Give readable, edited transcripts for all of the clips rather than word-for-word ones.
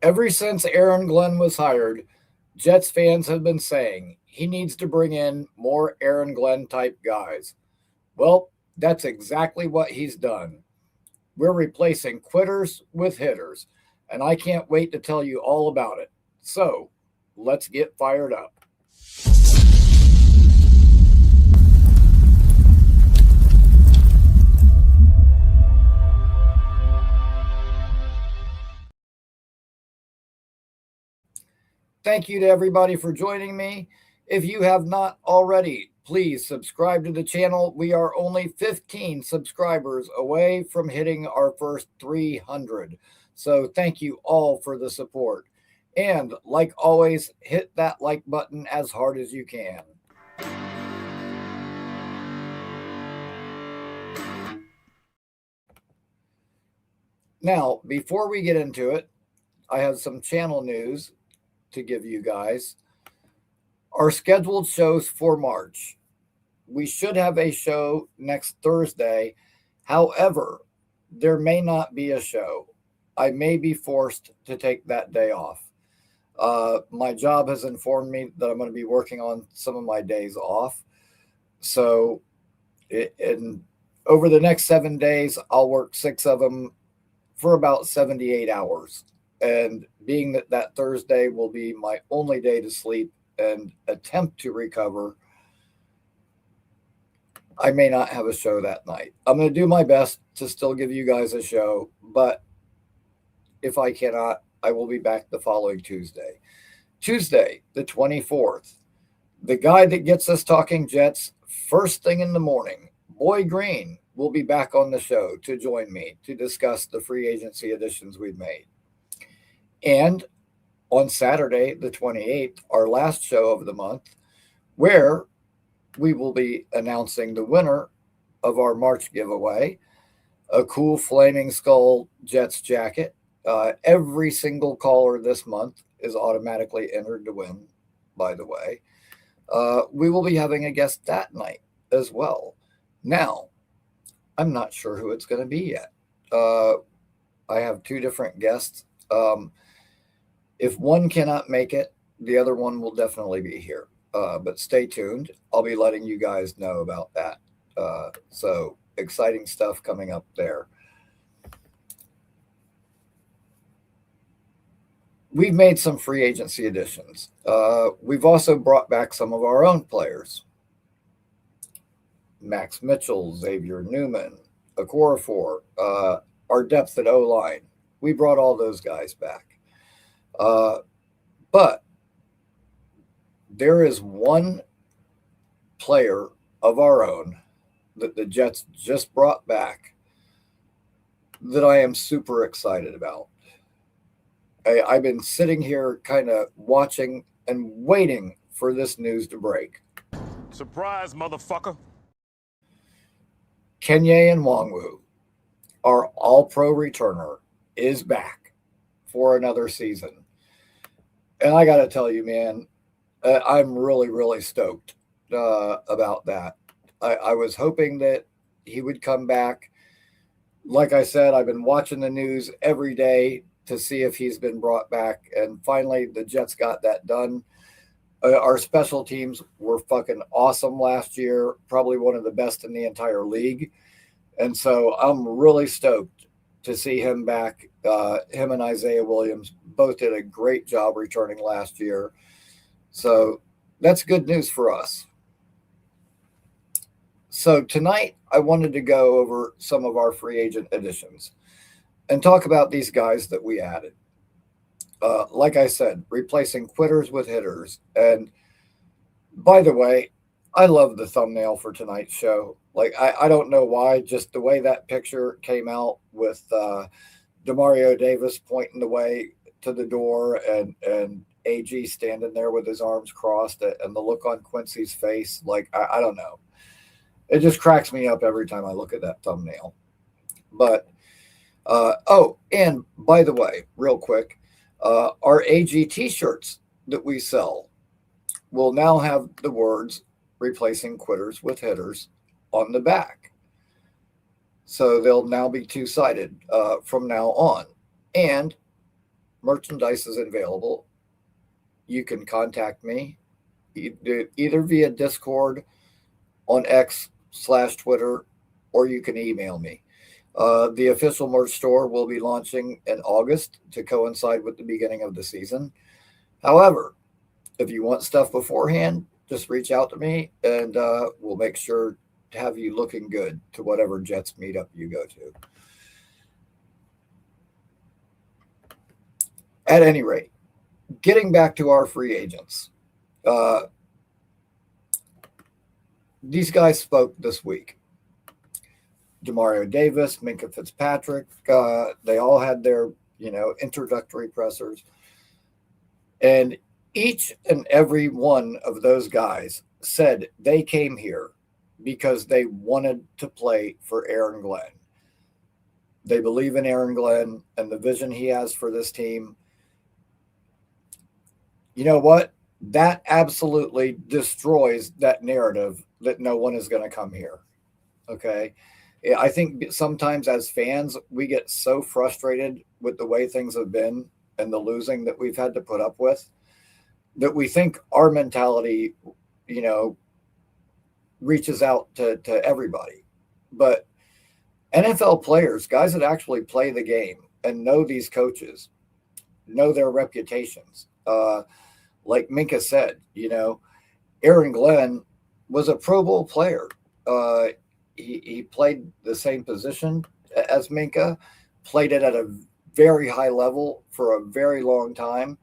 Ever since Aaron Glenn was hired, Jets fans have been saying he needs to bring in more Aaron Glenn type guys. Well, that's exactly what he's done. We're replacing quitters with hitters, and I can't wait to tell you all about it. So, let's get fired up. Thank you to everybody for joining me. If you have not already, please subscribe to the channel. We are only 15 subscribers away from hitting our first 300. So thank you all for the support. And like always, hit that like button as hard as you can. Now, before we get into it, I have some channel news to give you guys. Our scheduled shows for March. We should have a show next Thursday. However, there may not be a show. I may be forced to take that day off. My job has informed me that I'm going to be working on some of my days off. So, over the next 7 days, I'll work 6 of them for about 78 hours. And being that that Thursday will be my only day to sleep and attempt to recover, I may not have a show that night. I'm going to do my best to still give you guys a show, but if I cannot, I will be back the following Tuesday. Tuesday, the 24th. The guy that gets us talking Jets first thing in the morning, Boy Green, will be back on the show to join me to discuss the free agency additions we've made. And on Saturday, the 28th, our last show of the month, where we will be announcing the winner of our March giveaway, a cool Flaming Skull Jets jacket. Every single caller this month is automatically entered to win, by the way. We will be having a guest that night as well. Now, I'm not sure who it's going to be yet. I have 2 different guests. If one cannot make it, the other one will definitely be here. But stay tuned. I'll be letting you guys know about that. So exciting stuff coming up there. We've made some free agency additions. We've also brought back some of our own players. Max Mitchell, Xavier Newman, Okorafor, our depth at O-line. We brought all those guys back. But there is one player of our own that the Jets just brought back that I am super excited about. I've been sitting here kind of watching and waiting for this news to break. Surprise, motherfucker. Kenye and Nwangwu, our all-pro returner, is back for another season. And I got to tell you, man, I'm really, really stoked about that. I was hoping that he would come back. Like I said, I've been watching the news every day to see if he's been brought back. And finally, the Jets got that done. Our special teams were fucking awesome last year, probably one of the best in the entire league. And so I'm really stoked to see him back. Him and Isaiah Williams both did a great job returning last year. So that's good news for us. So tonight, I wanted to go over some of our free agent additions and talk about these guys that we added. Like I said, replacing quitters with hitters. And by the way, I love the thumbnail for tonight's show. Like, I don't know why, just the way that picture came out with Demario Davis pointing the way to the door and AG standing there with his arms crossed and the look on Quincy's face. Like, I don't know. It just cracks me up every time I look at that thumbnail. But, and by the way, real quick, our AG t-shirts that we sell will now have the words replacing quitters with hitters on the back. So they'll now be 2-sided from now on. And merchandise is available. You can contact me either via Discord on X/Twitter, or you can email me. The official merch store will be launching in August to coincide with the beginning of the season. However, if you want stuff beforehand, just reach out to me and we'll make sure to have you looking good to whatever Jets meetup you go to. At any rate, getting back to our free agents. These guys spoke this week. Demario Davis, Minkah Fitzpatrick, they all had their, introductory pressers. And each and every one of those guys said they came here because they wanted to play for Aaron Glenn. They believe in Aaron Glenn and the vision he has for this team. You know what? That absolutely destroys that narrative that no one is going to come here. Okay. I think sometimes as fans, we get so frustrated with the way things have been and the losing that we've had to put up with that we think our mentality, reaches out to everybody. But NFL players, guys that actually play the game and know these coaches, know their reputations. Like Minkah said, Aaron Glenn was a Pro Bowl player. He played the same position as Minkah, played it at a very high level for a very long time,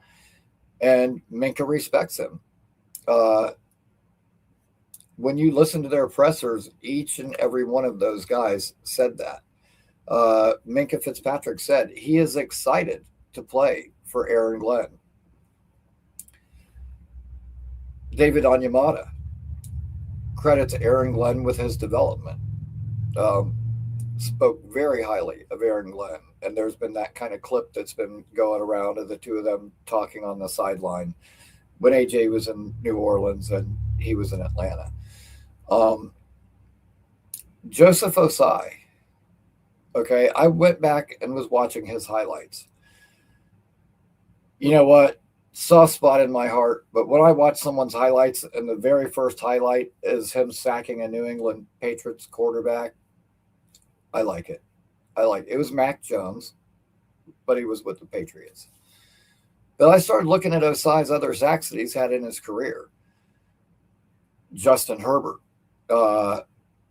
and Minkah respects him. When you listen to their pressers, each and every one of those guys said that. Minkah Fitzpatrick said he is excited to play for Aaron Glenn. David Onyemata credits Aaron Glenn with his development. Spoke very highly of Aaron Glenn. And there's been that kind of clip that's been going around of the two of them talking on the sideline when AJ was in New Orleans and he was in Atlanta. Joseph Osai. Okay, I went back and was watching his highlights. You know what? Soft spot in my heart, but when I watch someone's highlights and the very first highlight is him sacking a New England Patriots quarterback, I like it. It was Mac Jones, but he was with the Patriots. But I started looking at Osai's other sacks that he's had in his career. Justin Herbert,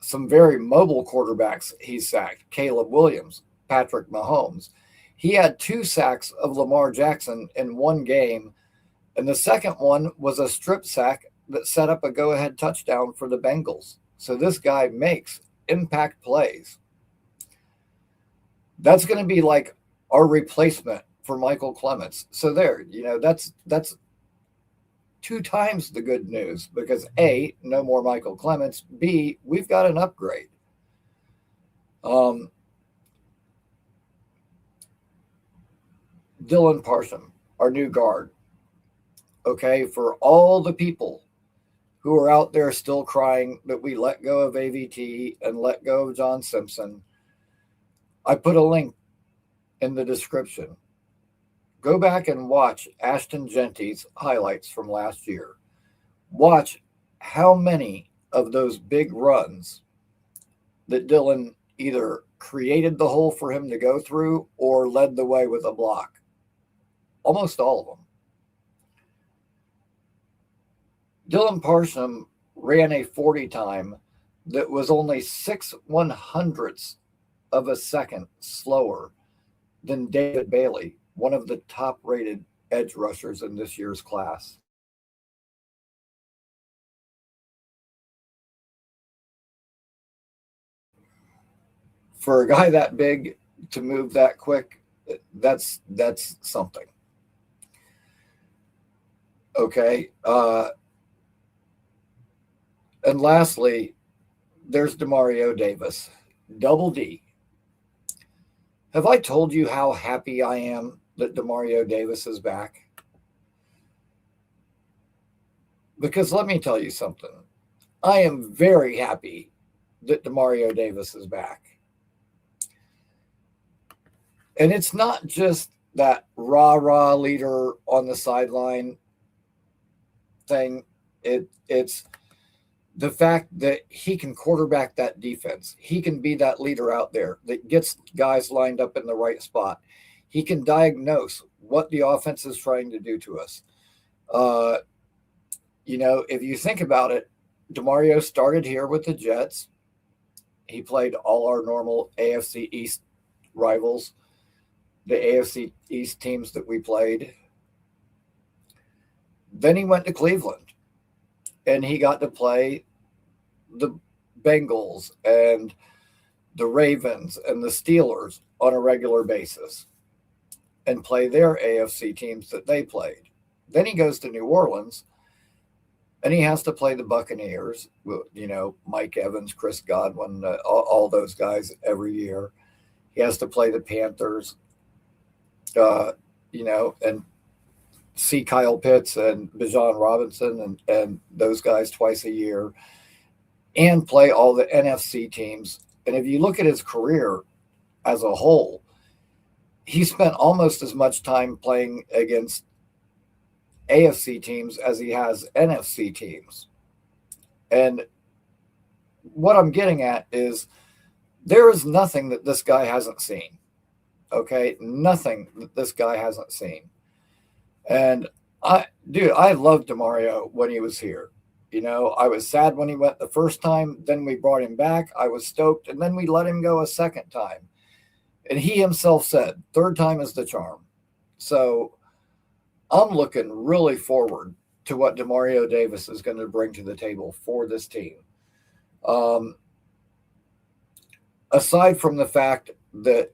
some very mobile quarterbacks he's sacked. Caleb Williams, Patrick Mahomes. He had 2 sacks of Lamar Jackson in one game, and the second one was a strip sack that set up a go-ahead touchdown for the Bengals. So this guy makes impact plays. That's going to be like our replacement for Michael Clements. So there, that's 2 times the good news because A, no more Michael Clements. B, we've got an upgrade. Dylan Parsham, our new guard. Okay, for all the people who are out there still crying that we let go of AVT and let go of John Simpson, I put a link in the description. Go back and watch Ashton Jeanty's highlights from last year. Watch how many of those big runs that Dylan either created the hole for him to go through or led the way with a block. Almost all of them. Dylan Parsham ran a 40 time that was only 6/100ths of a second slower than David Bailey, one of the top-rated edge rushers in this year's class. For a guy that big to move that quick, that's something. Okay. And lastly, there's Demario Davis, Double D. Have I told you how happy I am that Demario Davis is back? Because let me tell you something. I am very happy that Demario Davis is back. And it's not just that rah leader on the sideline thing. It's the fact that he can quarterback that defense. He can be that leader out there that gets guys lined up in the right spot. He can diagnose what the offense is trying to do to us. If you think about it, Demario started here with the Jets. He played all our normal AFC East rivals, the AFC East teams that we played. Then he went to Cleveland, and he got to play the Bengals and the Ravens and the Steelers on a regular basis and play their AFC teams that they played. Then he goes to New Orleans, and he has to play the Buccaneers, Mike Evans, Chris Godwin, all those guys every year. He has to play the Panthers, and see Kyle Pitts and Bijan Robinson and those guys twice a year, and play all the NFC teams. And if you look at his career as a whole, he spent almost as much time playing against AFC teams as he has NFC teams. And what I'm getting at is there is nothing that this guy hasn't seen. Okay? Nothing that this guy hasn't seen. And I loved Demario when he was here. I was sad when he went the first time. Then we brought him back. I was stoked. And then we let him go a second time. And he himself said, third time is the charm. So I'm looking really forward to what Demario Davis is going to bring to the table for this team. Aside from the fact that,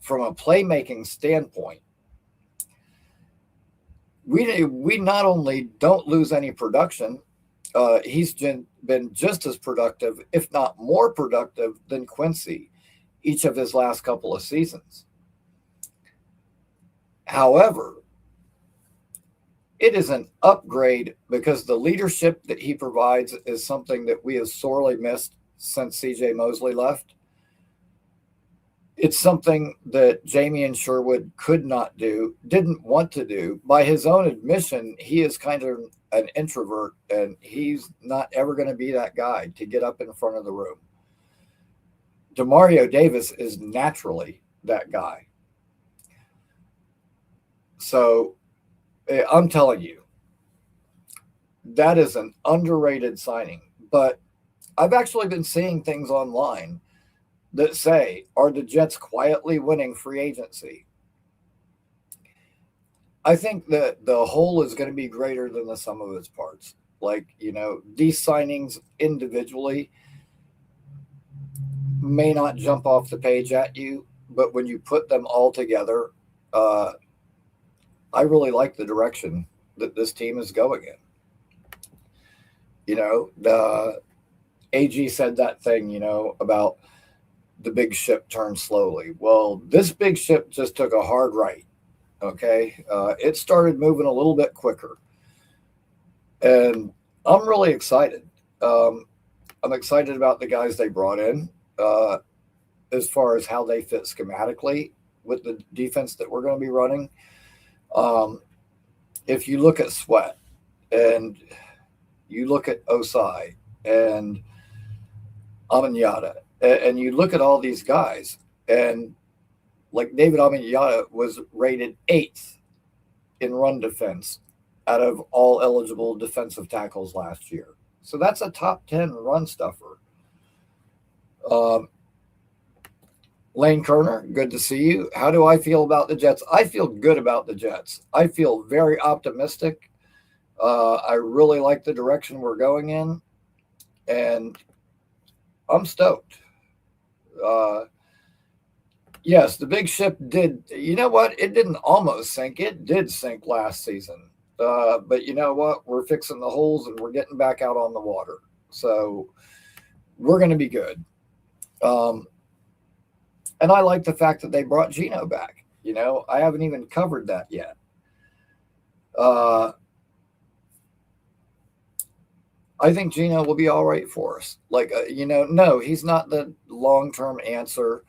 from a playmaking standpoint, we not only don't lose any production, he's been just as productive, if not more productive, than Quincy each of his last couple of seasons. However, it is an upgrade because the leadership that he provides is something that we have sorely missed since C.J. Mosley left. It's something that Jamie Sherwood could not do, didn't want to do. By his own admission, he is kind of an introvert, and he's not ever going to be that guy to get up in front of the room. Demario Davis is naturally that guy. So I'm telling you, that is an underrated signing. But I've actually been seeing things online that say, are the Jets quietly winning free agency? I think that the whole is going to be greater than the sum of its parts. These signings individually may not jump off the page at you, but when you put them all together, I really like the direction that this team is going in. The AG said that thing, about the big ship turns slowly. Well, this big ship just took a hard right. Okay. It started moving a little bit quicker. And I'm really excited. I'm excited about the guys they brought in as far as how they fit schematically with the defense that we're going to be running. If you look at Sweat and you look at Osai and Onyemata, and you look at all these guys, and like David Onyemata was rated 8th in run defense out of all eligible defensive tackles last year. So that's a top 10 run stuffer. Lane Kerner, good to see you. How do I feel about the Jets? I feel good about the Jets. I feel very optimistic. I really like the direction we're going in, and I'm stoked. Yes, the big ship did. You know what? It didn't almost sink. It did sink last season. But you know what? We're fixing the holes and we're getting back out on the water. So we're going to be good. And I like the fact that they brought Geno back. I haven't even covered that yet. I think Geno will be all right for us. No, he's not the long-term answer.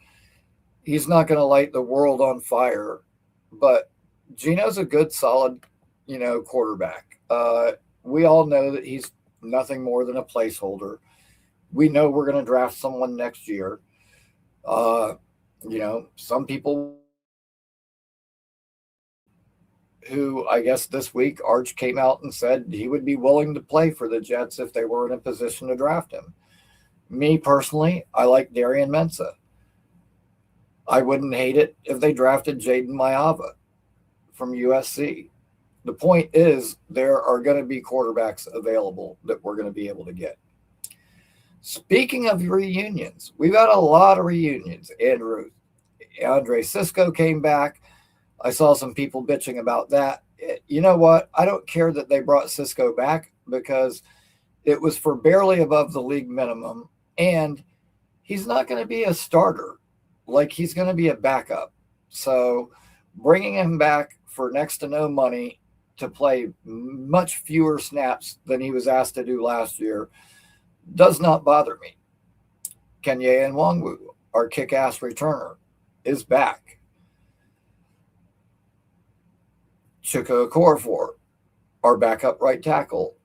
He's not going to light the world on fire, but Geno's a good, solid, quarterback. We all know that he's nothing more than a placeholder. We know we're going to draft someone next year. Uh, some people who I guess this week Arch came out and said he would be willing to play for the Jets if they were in a position to draft him. Me personally, I like Darian Mensah. I wouldn't hate it if they drafted Jaden Mayava from USC. The point is, there are going to be quarterbacks available that we're going to be able to get. Speaking of reunions, we've had a lot of reunions. Andre Cisco came back. I saw some people bitching about that. You know what? I don't care that they brought Cisco back because it was for barely above the league minimum, and he's not going to be a starter. Like, he's going to be a backup. So bringing him back for next to no money to play much fewer snaps than he was asked to do last year does not bother me. Kenye Nwangwu, our kick-ass returner, is back. Chuka Okorafor, our backup right tackle,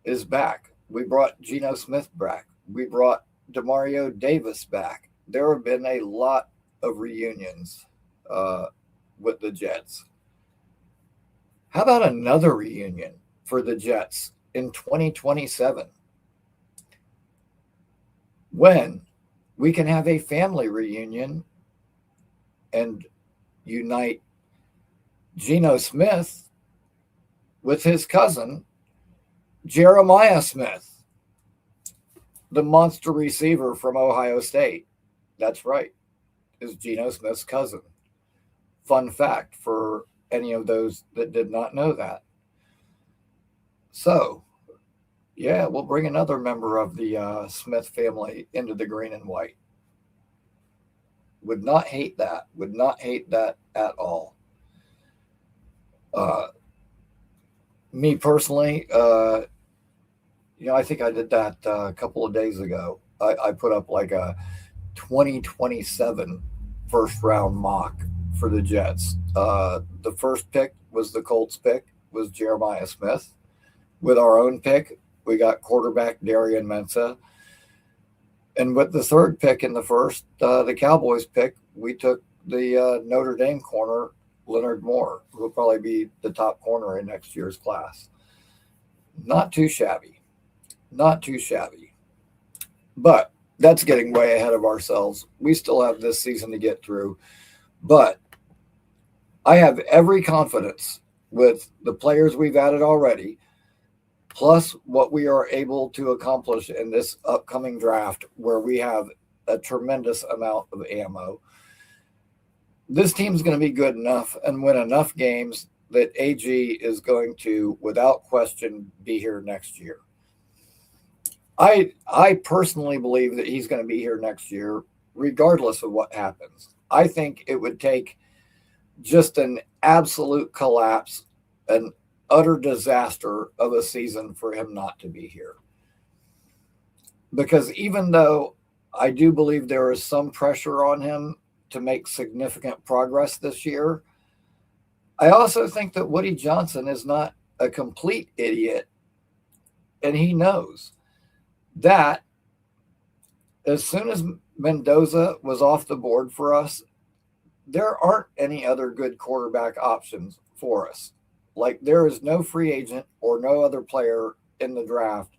is back. We brought Geno Smith back. We brought Demario Davis back. There have been a lot of reunions with the Jets. How about another reunion for the Jets in 2027? When we can have a family reunion and unite Geno Smith with his cousin, Jeremiah Smith, the monster receiver from Ohio State. That's right, is Geno Smith's cousin. Fun fact for any of those that did not know that. So, yeah, we'll bring another member of the Smith family into the green and white. Would not hate that. Would not hate that at all. Me personally, I think I did that a couple of days ago. I put up like a 2027 first round mock for the Jets. The first pick was the Colts pick, was Jeremiah Smith. With our own pick, we got quarterback Darian Mensah. And with the third pick in the first, the Cowboys pick, we took the Notre Dame corner, Leonard Moore, who will probably be the top corner in next year's class. Not too shabby. Not too shabby. But that's getting way ahead of ourselves. We still have this season to get through. But I have every confidence with the players we've added already, plus what we are able to accomplish in this upcoming draft where we have a tremendous amount of ammo. This team's going to be good enough and win enough games that AG is going to, without question, be here next year. I personally believe that he's going to be here next year, regardless of what happens. I think it would take just an absolute collapse, an utter disaster of a season for him not to be here. Because even though I do believe there is some pressure on him to make significant progress this year, I also think that Woody Johnson is not a complete idiot, and he knows that as soon as Mendoza was off the board for us, there aren't any other good quarterback options for us. Like, there is no free agent or no other player in the draft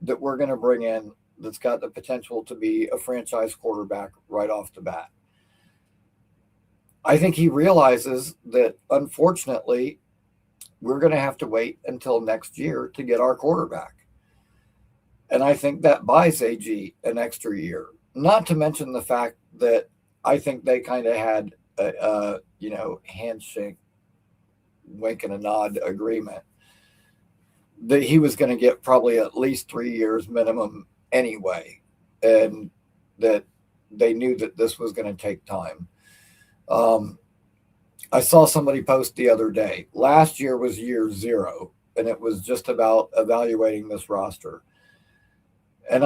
that we're going to bring in that's got the potential to be a franchise quarterback right off the bat. I think he realizes that, unfortunately, we're going to have to wait until next year to get our quarterback. And I think that buys AG an extra year. Not to mention the fact that I think they kind of had a handshake, wink and a nod agreement that he was going to get probably at least 3 years minimum anyway, and that they knew that this was going to take time. I saw somebody post the other day, last year was year 0, and it was just about evaluating this roster. And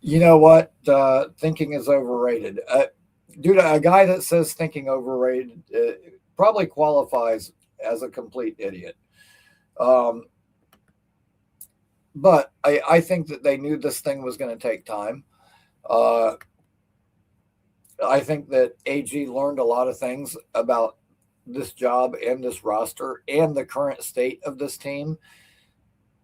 you know what? Thinking is overrated. dude, a guy that says thinking overrated probably qualifies as a complete idiot. Um, but I think that they knew this thing was going to take time. Uh, I think that AG learned a lot of things about this job and this roster and the current state of this team.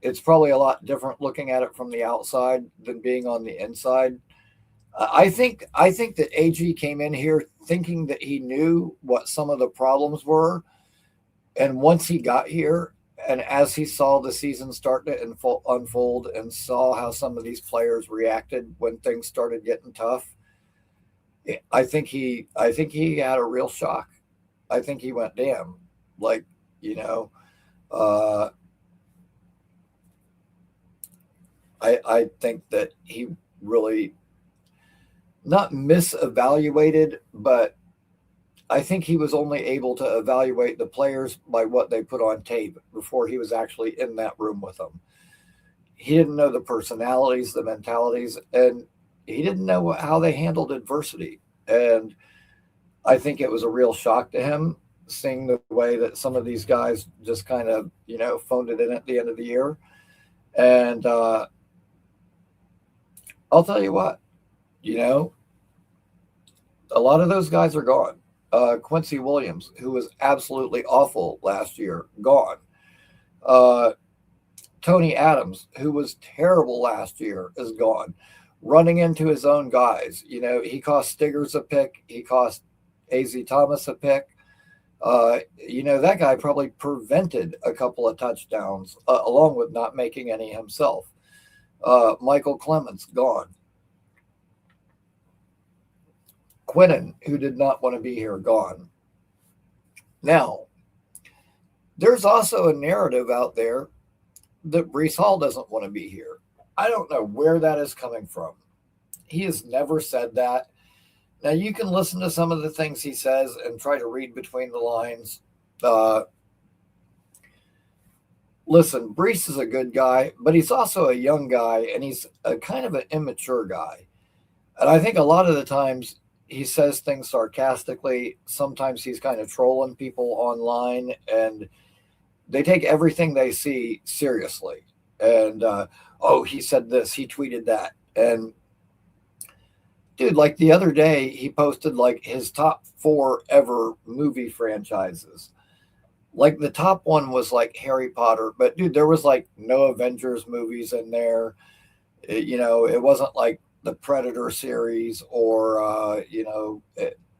It's probably a lot different looking at it from the outside than being on the inside. I think that AG came in here thinking that he knew what some of the problems were, and once he got here, and as he saw the season start to unfold, and saw how some of these players reacted when things started getting tough, I think he had a real shock. I think he went, damn, like you know, uh, I think that he really not misevaluated, but I think he was only able to evaluate the players by what they put on tape before he was actually in that room with them. He didn't know the personalities, the mentalities, and he didn't know how they handled adversity. And I think it was a real shock to him seeing the way that some of these guys just kind of, phoned it in at the end of the year. And I'll tell you what, you know, a lot of those guys are gone. Quincy Williams, who was absolutely awful last year, gone. Uh, Tony Adams, who was terrible last year, is gone. Running into his own guys. He cost Stiggers a pick. He cost AZ Thomas a pick. That guy probably prevented a couple of touchdowns, along with not making any himself. Michael Clemens, gone. Quinnen, who did not want to be here, gone. Now, there's also a narrative out there that Brees Hall doesn't want to be here. I don't know where that is coming from. He has never said that. Now, you can listen to some of the things he says and try to read between the lines. Listen, Brees is a good guy, but he's also a young guy, and he's a kind of an immature guy. And I think a lot of the times he says things sarcastically. Sometimes he's kind of trolling people online, and they take everything they see seriously. And, he said this, he tweeted that. And, dude, like the other day, he posted like his top 4 ever movie franchises. Like the top one was like Harry Potter, but dude, there was like no Avengers movies in there. It wasn't like the Predator series or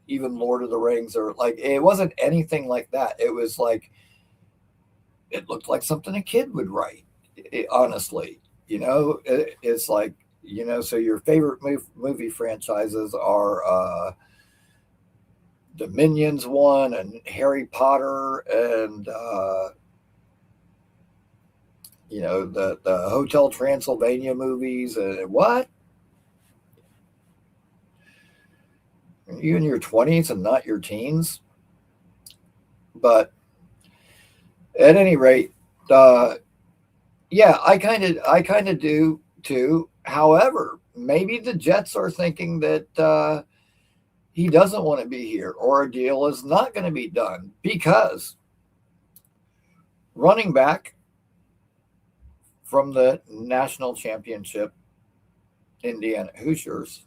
even Lord of the Rings, or like it wasn't anything like that. It was like it looked like something a kid would write. Honestly, it's like so your favorite movie franchises are the Minions one and Harry Potter and the Hotel Transylvania movies and what? Are you in your 20s and not your teens? But at any rate, yeah, I kind of do too. However, maybe the Jets are thinking that he doesn't want to be here, or a deal is not going to be done, because running back from the national championship, Indiana Hoosiers,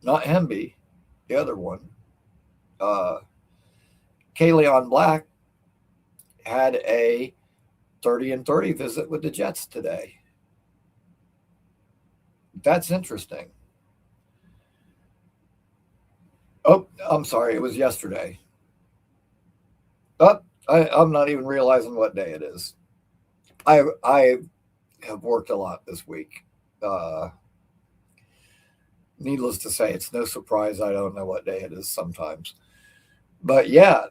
not Hemby, the other one, Kaleon Black, had a 30-30 visit with the Jets today. That's interesting. Oh, I'm sorry. It was yesterday. Oh, I'm not even realizing what day it is. I have worked a lot this week. Needless to say, it's no surprise I don't know what day it is sometimes. But yeah,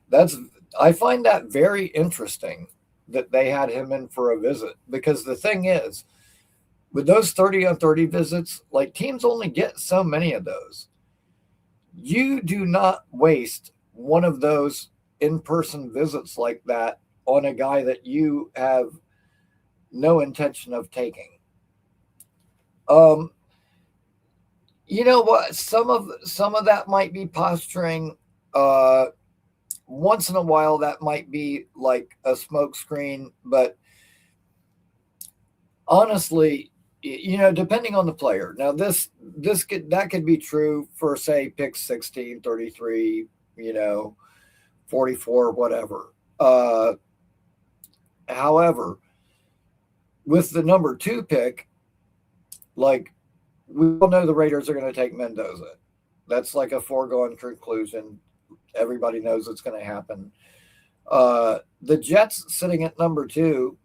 I find that very interesting that they had him in for a visit, because the thing is, with those 30-on-30 visits, like teams only get so many of those. You do not waste one of those in-person visits like that on a guy that you have no intention of taking. You know what? Some of that might be posturing. Uh, Once in a while, that might be like a smoke screen, but honestly, depending on the player. Now, that could be true for say pick 16, 33, 44, whatever. However, with the number 2 pick, like we all know the Raiders are going to take Mendoza. That's like a foregone conclusion. Everybody knows it's going to happen. The Jets sitting at number 2,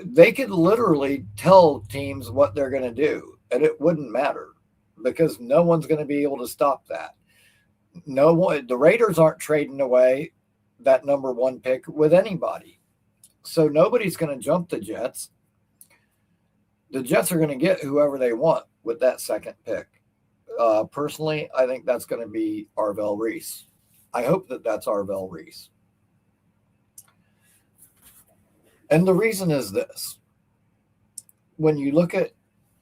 they could literally tell teams what they're going to do, and it wouldn't matter because no one's going to be able to stop that. No one, the Raiders aren't trading away that number 1 pick with anybody, so nobody's going to jump the Jets. The Jets are going to get whoever they want with that 2nd pick. Personally, I think that's going to be Arvell Reese. I hope that that's Arvell Reese. And the reason is this. When you look at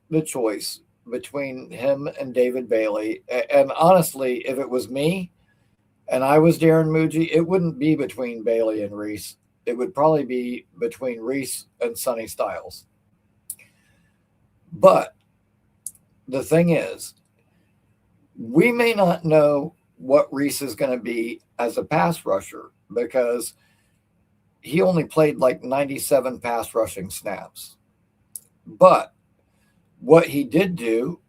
the choice between him and David Bailey, and honestly, if it was me and I was Darren Mougey, it wouldn't be between Bailey and Reese. It would probably be between Reese and Sonny Styles. But the thing is, we may not know what Reese is going to be as a pass rusher because he only played like 97 pass rushing snaps. But what he did do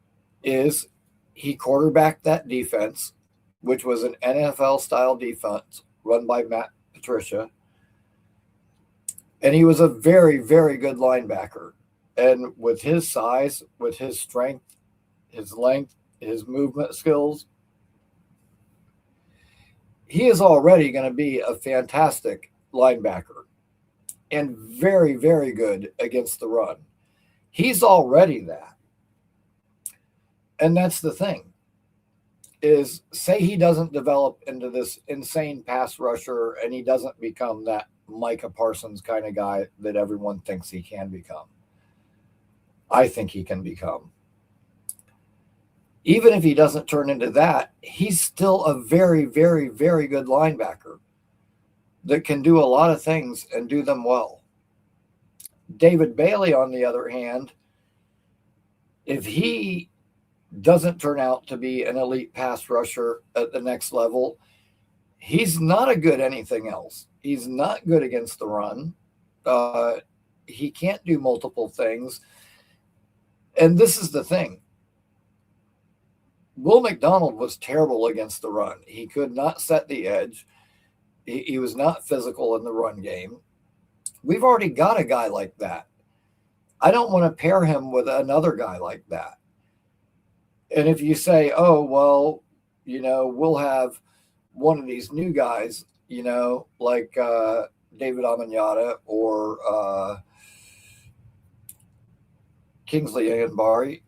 is he quarterbacked that defense, which was an NFL style defense run by Matt Patricia. And he was a very, very good linebacker. And with his size, with his strength, his length, his movement skills, he is already going to be a fantastic linebacker and very, very good against the run. He's already that. And that's the thing is say he doesn't develop into this insane pass rusher and he doesn't become that Micah Parsons kind of guy that everyone thinks he can become. I think he can become. Even if he doesn't turn into that, he's still a very, very, very good linebacker that can do a lot of things and do them well. David Bailey, on the other hand, if he doesn't turn out to be an elite pass rusher at the next level, he's not a good anything else. He's not good against the run. He can't do multiple things. And this is the thing. Will McDonald was terrible against the run. He could not set the edge. He was not physical in the run game. We've already got a guy like that. I don't want to pair him with another guy like that. And if you say, oh, well, we'll have one of these new guys, like David Onyemata or Kingsley Enagbare,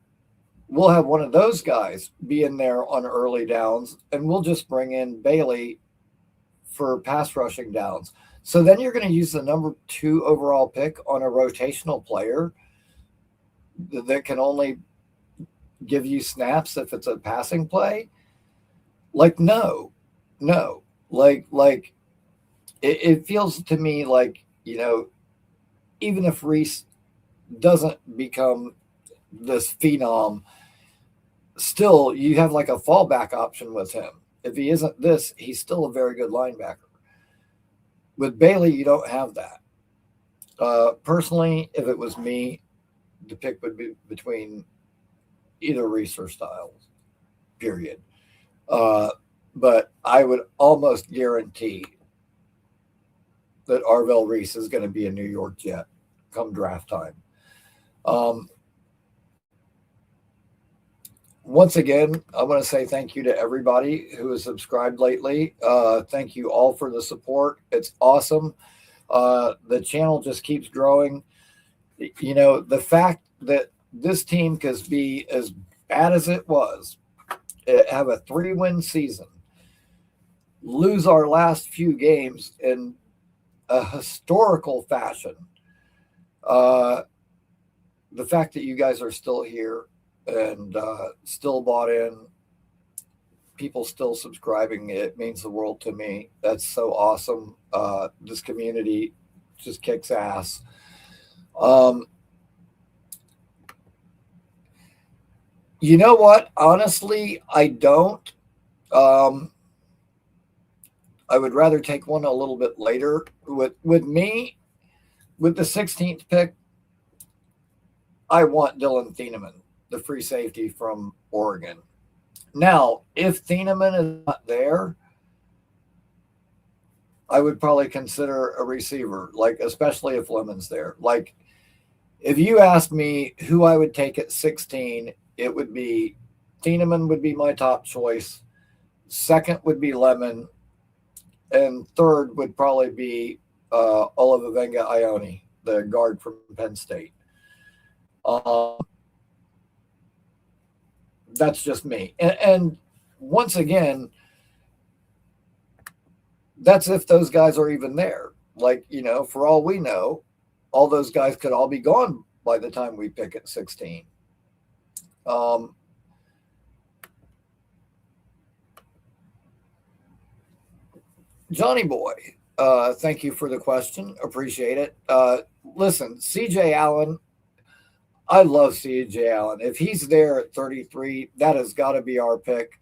we'll have one of those guys be in there on early downs, and we'll just bring in Bailey for pass rushing downs. So then you're going to use the number 2 overall pick on a rotational player that can only give you snaps if it's a passing play. Like, no. Like it feels to me like, even if Reese doesn't become this phenom, still you have like a fallback option with him. If he isn't this, he's still a very good linebacker. With Bailey, you don't have that. Personally, if it was me, the pick would be between either Reese or Styles, period. But I would almost guarantee that Arvell Reese is going to be a New York Jet come draft time. Once again, I want to say thank you to everybody who has subscribed lately. Thank you all for the support. It's awesome. The channel just keeps growing. The fact that this team could be as bad as it was, have a 3-win season, lose our last few games in a historical fashion. The fact that you guys are still here and still bought in. People still subscribing. It means the world to me. That's so awesome. This community just kicks ass. You know what? Honestly, I don't. Um, I would rather take one a little bit later. With me, with the 16th pick, I want Dylan Thieneman, the free safety from Oregon. Now, if Thieneman is not there, I would probably consider a receiver, like especially if Lemon's there. Like if you asked me who I would take at 16, it would be Thieneman would be my top choice. Second would be Lemon, and third would probably be Olivenga Ione, the guard from Penn State. That's just me. And once again, that's if those guys are even there. Like, for all we know, all those guys could all be gone by the time we pick at 16. Johnny Boy, thank you for the question. Appreciate it. Listen, CJ Allen, I love CJ Allen. If he's there at 33, that has got to be our pick.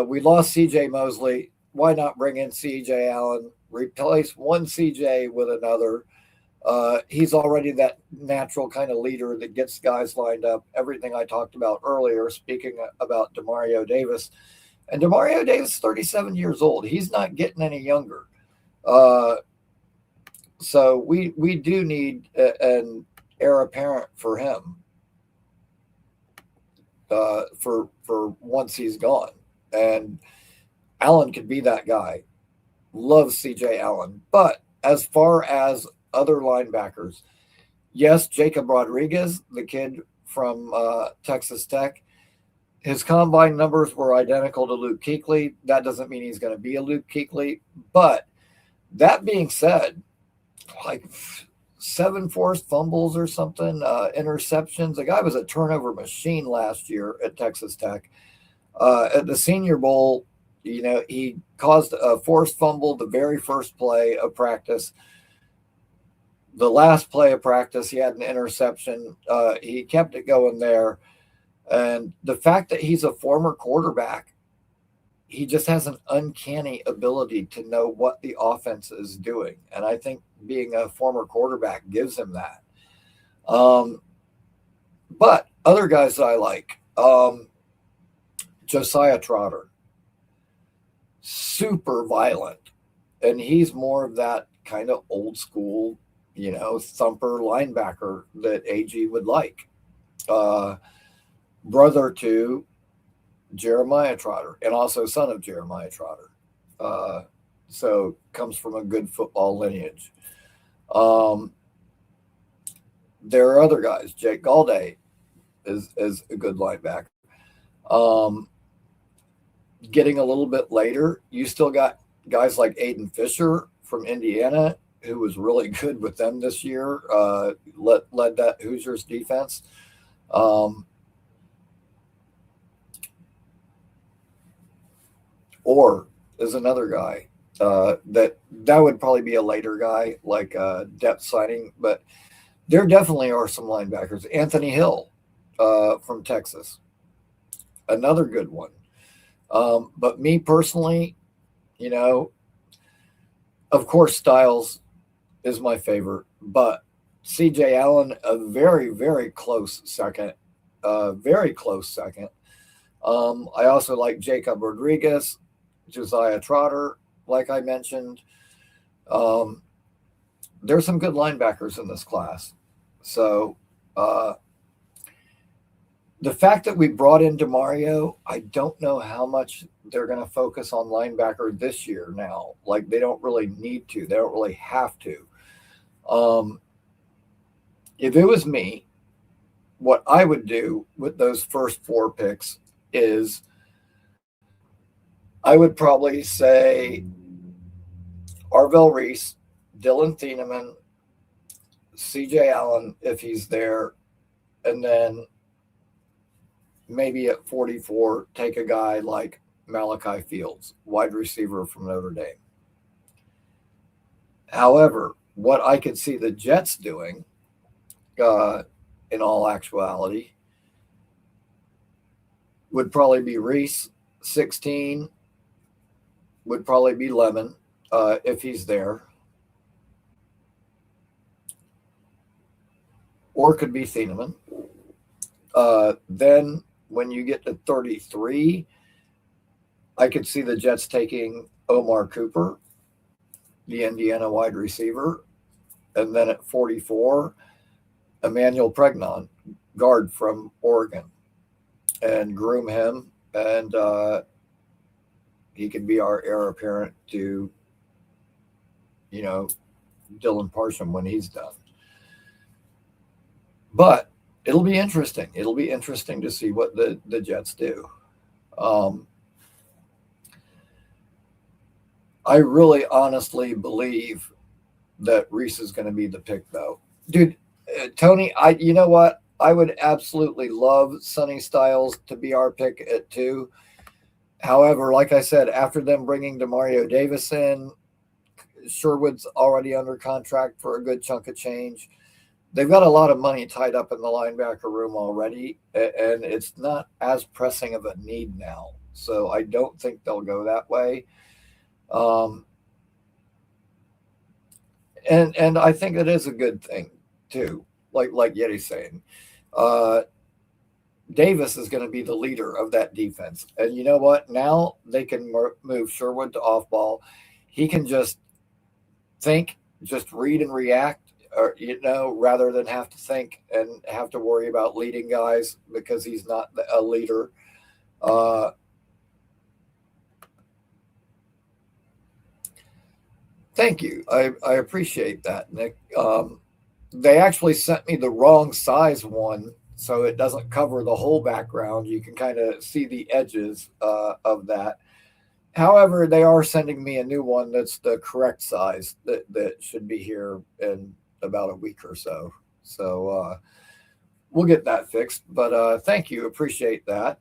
We lost CJ Mosley. Why not bring in CJ Allen, replace one CJ with another? He's already that natural kind of leader that gets guys lined up. Everything I talked about earlier, speaking about Demario Davis. And Demario Davis is 37 years old. He's not getting any younger. So we do need an heir apparent for him for once he's gone. And Allen could be that guy. Love CJ Allen. But as far as other linebackers, yes, Jacob Rodriguez, the kid from Texas Tech, his combine numbers were identical to Luke Kuechly. That doesn't mean he's going to be a Luke Kuechly. But that being said, like 7 forced fumbles or something, interceptions. The guy was a turnover machine last year at Texas Tech. At the Senior Bowl, he caused a forced fumble the very first play of practice. The last play of practice, he had an interception. He kept it going there. And the fact that he's a former quarterback, he just has an uncanny ability to know what the offense is doing. And I think being a former quarterback gives him that. But other guys that I like, Josiah Trotter, super violent. And he's more of that kind of old school, thumper linebacker that AG would like. Brother to Jeremiah Trotter, and also son of Jeremiah Trotter. So comes from a good football lineage. There are other guys. Jake Galday is a good linebacker. Getting a little bit later, you still got guys like Aiden Fisher from Indiana, who was really good with them this year, led that Hoosiers defense. Or is another guy that would probably be a later guy, like depth signing. But there definitely are some linebackers. Anthony Hill from Texas, another good one. But me personally, of course, Styles is my favorite. But CJ Allen, a very, very close second. Very close second. I also like Jacob Rodriguez, Josiah Trotter, like I mentioned. There's some good linebackers in this class. So the fact that we brought in Demario, I don't know how much they're going to focus on linebacker this year now. Like they don't really need to. They don't really have to. If it was me, what I would do with those first 4 picks is I would probably say Arvell Reese, Dylan Thieneman, CJ Allen, if he's there, and then maybe at 44, take a guy like Malachi Fields, wide receiver from Notre Dame. However, what I could see the Jets doing, in all actuality, would probably be Reese. 16 would probably be Lemon, if he's there. Or could be Thieneman. Then when you get to 33, I could see the Jets taking Omar Cooper, the Indiana wide receiver. And then at 44, Emmanuel Pregnon, guard from Oregon, and groom him. And he could be our heir apparent to, Dylan Parsham when he's done. But it'll be interesting. It'll be interesting to see what the Jets do. I really honestly believe that Reese is going to be the pick, though. Dude, Tony, you know what? I would absolutely love Sonny Styles to be our pick at 2. However, like I said, after them bringing Demario Davis in, Sherwood's already under contract for a good chunk of change. They've got a lot of money tied up in the linebacker room already, and it's not as pressing of a need now. So I don't think they'll go that way. And I think it is a good thing too. Like Yeti's saying, Davis is going to be the leader of that defense. And you know what? Now they can move Sherwood to off ball. He can just think, just read and react, or rather than have to think and have to worry about leading guys because he's not a leader. Thank you. I appreciate that, Nick. They actually sent me the wrong size one, so it doesn't cover the whole background. You can kind of see the edges of that. However, they are sending me a new one that's the correct size that should be here in about a week or so. So we'll get that fixed. But thank you. Appreciate that.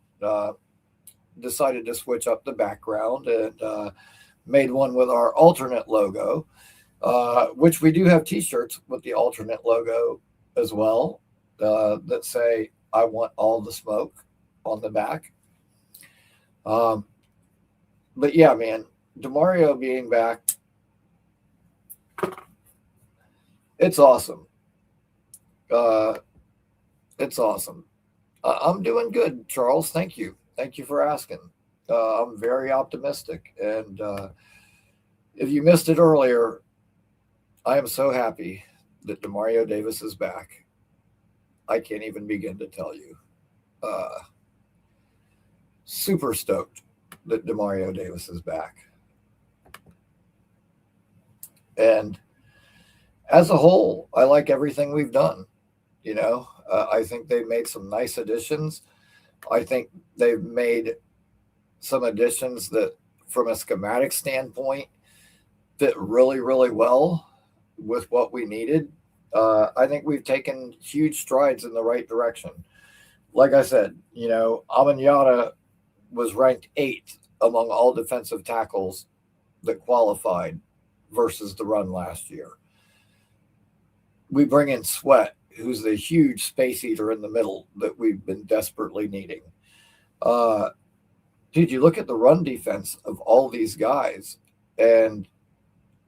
Decided to switch up the background and made one with our alternate logo, which we do have T-shirts with the alternate logo as well that say, "I want all the smoke" on the back. But yeah, man, Demario being back, it's awesome. It's awesome. I'm doing good, Charles. Thank you. Thank you for asking. I'm very optimistic. And if you missed it earlier, I am so happy that Demario Davis is back. I can't even begin to tell you. Super stoked that Demario Davis is back. And as a whole, I like everything we've done. I think they've made some nice additions. I think they've made some additions that, from a schematic standpoint, fit really, really well with what we needed. I think we've taken huge strides in the right direction. Like I said, Onyemata was ranked 8th among all defensive tackles that qualified versus the run last year. We bring in Sweat, who's the huge space eater in the middle that we've been desperately needing. Dude, you look at the run defense of all these guys, and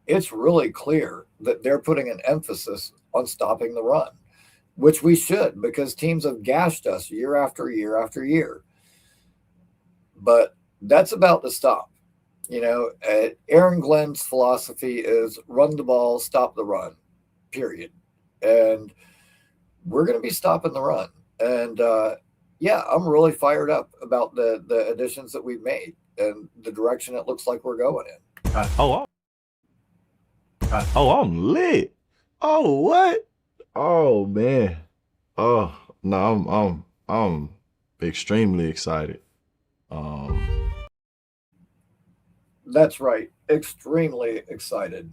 it's really clear that they're putting an emphasis on stopping the run, which we should, because teams have gashed us year after year after year. But that's about to stop. Aaron Glenn's philosophy is run the ball, stop the run, period. And we're going to be stopping the run. And yeah, I'm really fired up about the additions that we've made and the direction it looks like we're going in. I'm lit. Oh, what? Oh man. Oh no, I'm extremely excited. That's right. Extremely excited.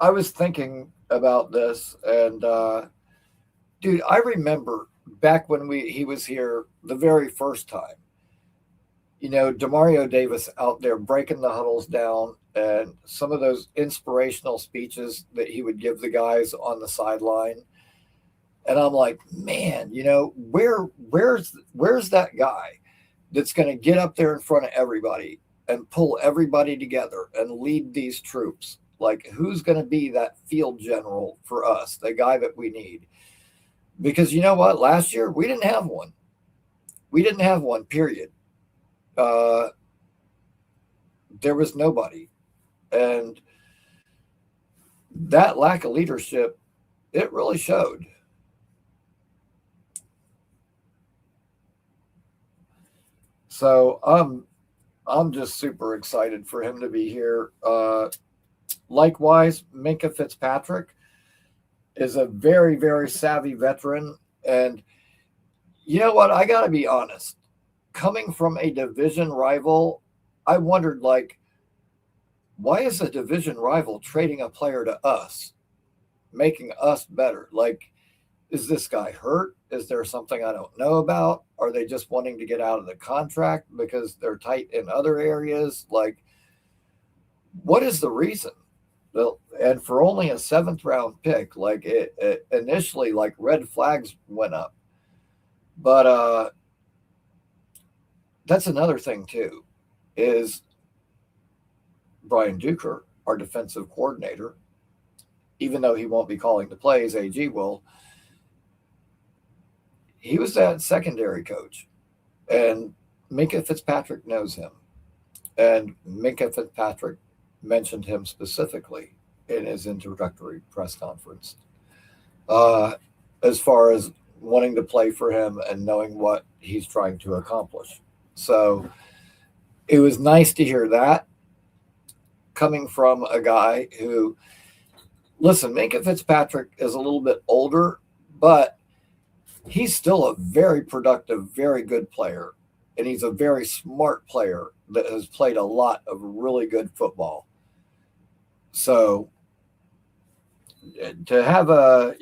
I was thinking about this, and Dude, I remember back when he was here the very first time. Demario Davis out there breaking the huddles down, and some of those inspirational speeches that he would give the guys on the sideline. And I'm like, man, where's that guy that's going to get up there in front of everybody and pull everybody together and lead these troops? Like, who's going to be that field general for us, the guy that we need? Because you know what? Last year, we didn't have one. We didn't have one, period. There was nobody. And that lack of leadership, it really showed. So I'm just super excited for him to be here. Likewise, Minkah Fitzpatrick is a very, very savvy veteran. And you know what? I got to be honest. Coming from a division rival, I wondered, like, why is a division rival trading a player to us, making us better? Like, is this guy hurt? Is there something I don't know about? Are they just wanting to get out of the contract because they're tight in other areas? Like, what is the reason? Well, and for only a 7th round pick, like it initially, like red flags went up. But that's another thing too, is Brian Duker, our defensive coordinator, even though he won't be calling the plays, AG will. He was that secondary coach, and Minkah Fitzpatrick knows him. And Minkah Fitzpatrick mentioned him specifically in his introductory press conference, as far as wanting to play for him and knowing what he's trying to accomplish. So it was nice to hear that coming from a guy who, listen, Minkah Fitzpatrick is a little bit older, but he's still a very productive, very good player. And he's a very smart player that has played a lot of really good football. So to have an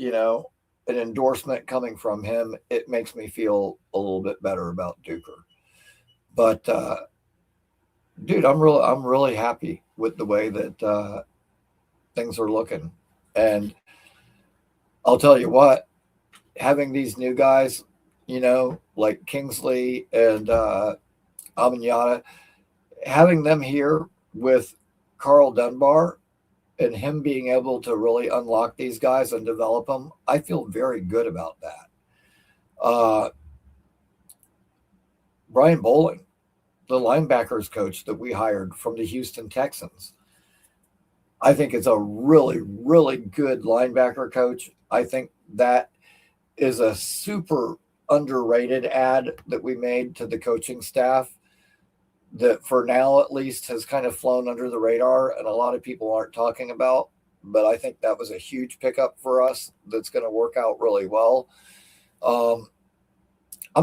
endorsement coming from him, it makes me feel a little bit better about Duker. But dude, I'm really happy with the way that things are looking. And I'll tell you what, having these new guys, like Kingsley and Onyemata, having them here with Carl Dunbar and him being able to really unlock these guys and develop them, I feel very good about that. Brian Bowling, the linebackers coach that we hired from the Houston Texans, I think is a really, really good linebacker coach. I think that is a super underrated ad that we made to the coaching staff that for now at least has kind of flown under the radar and a lot of people aren't talking about. But I think that was a huge pickup for us that's going to work out really well. I'm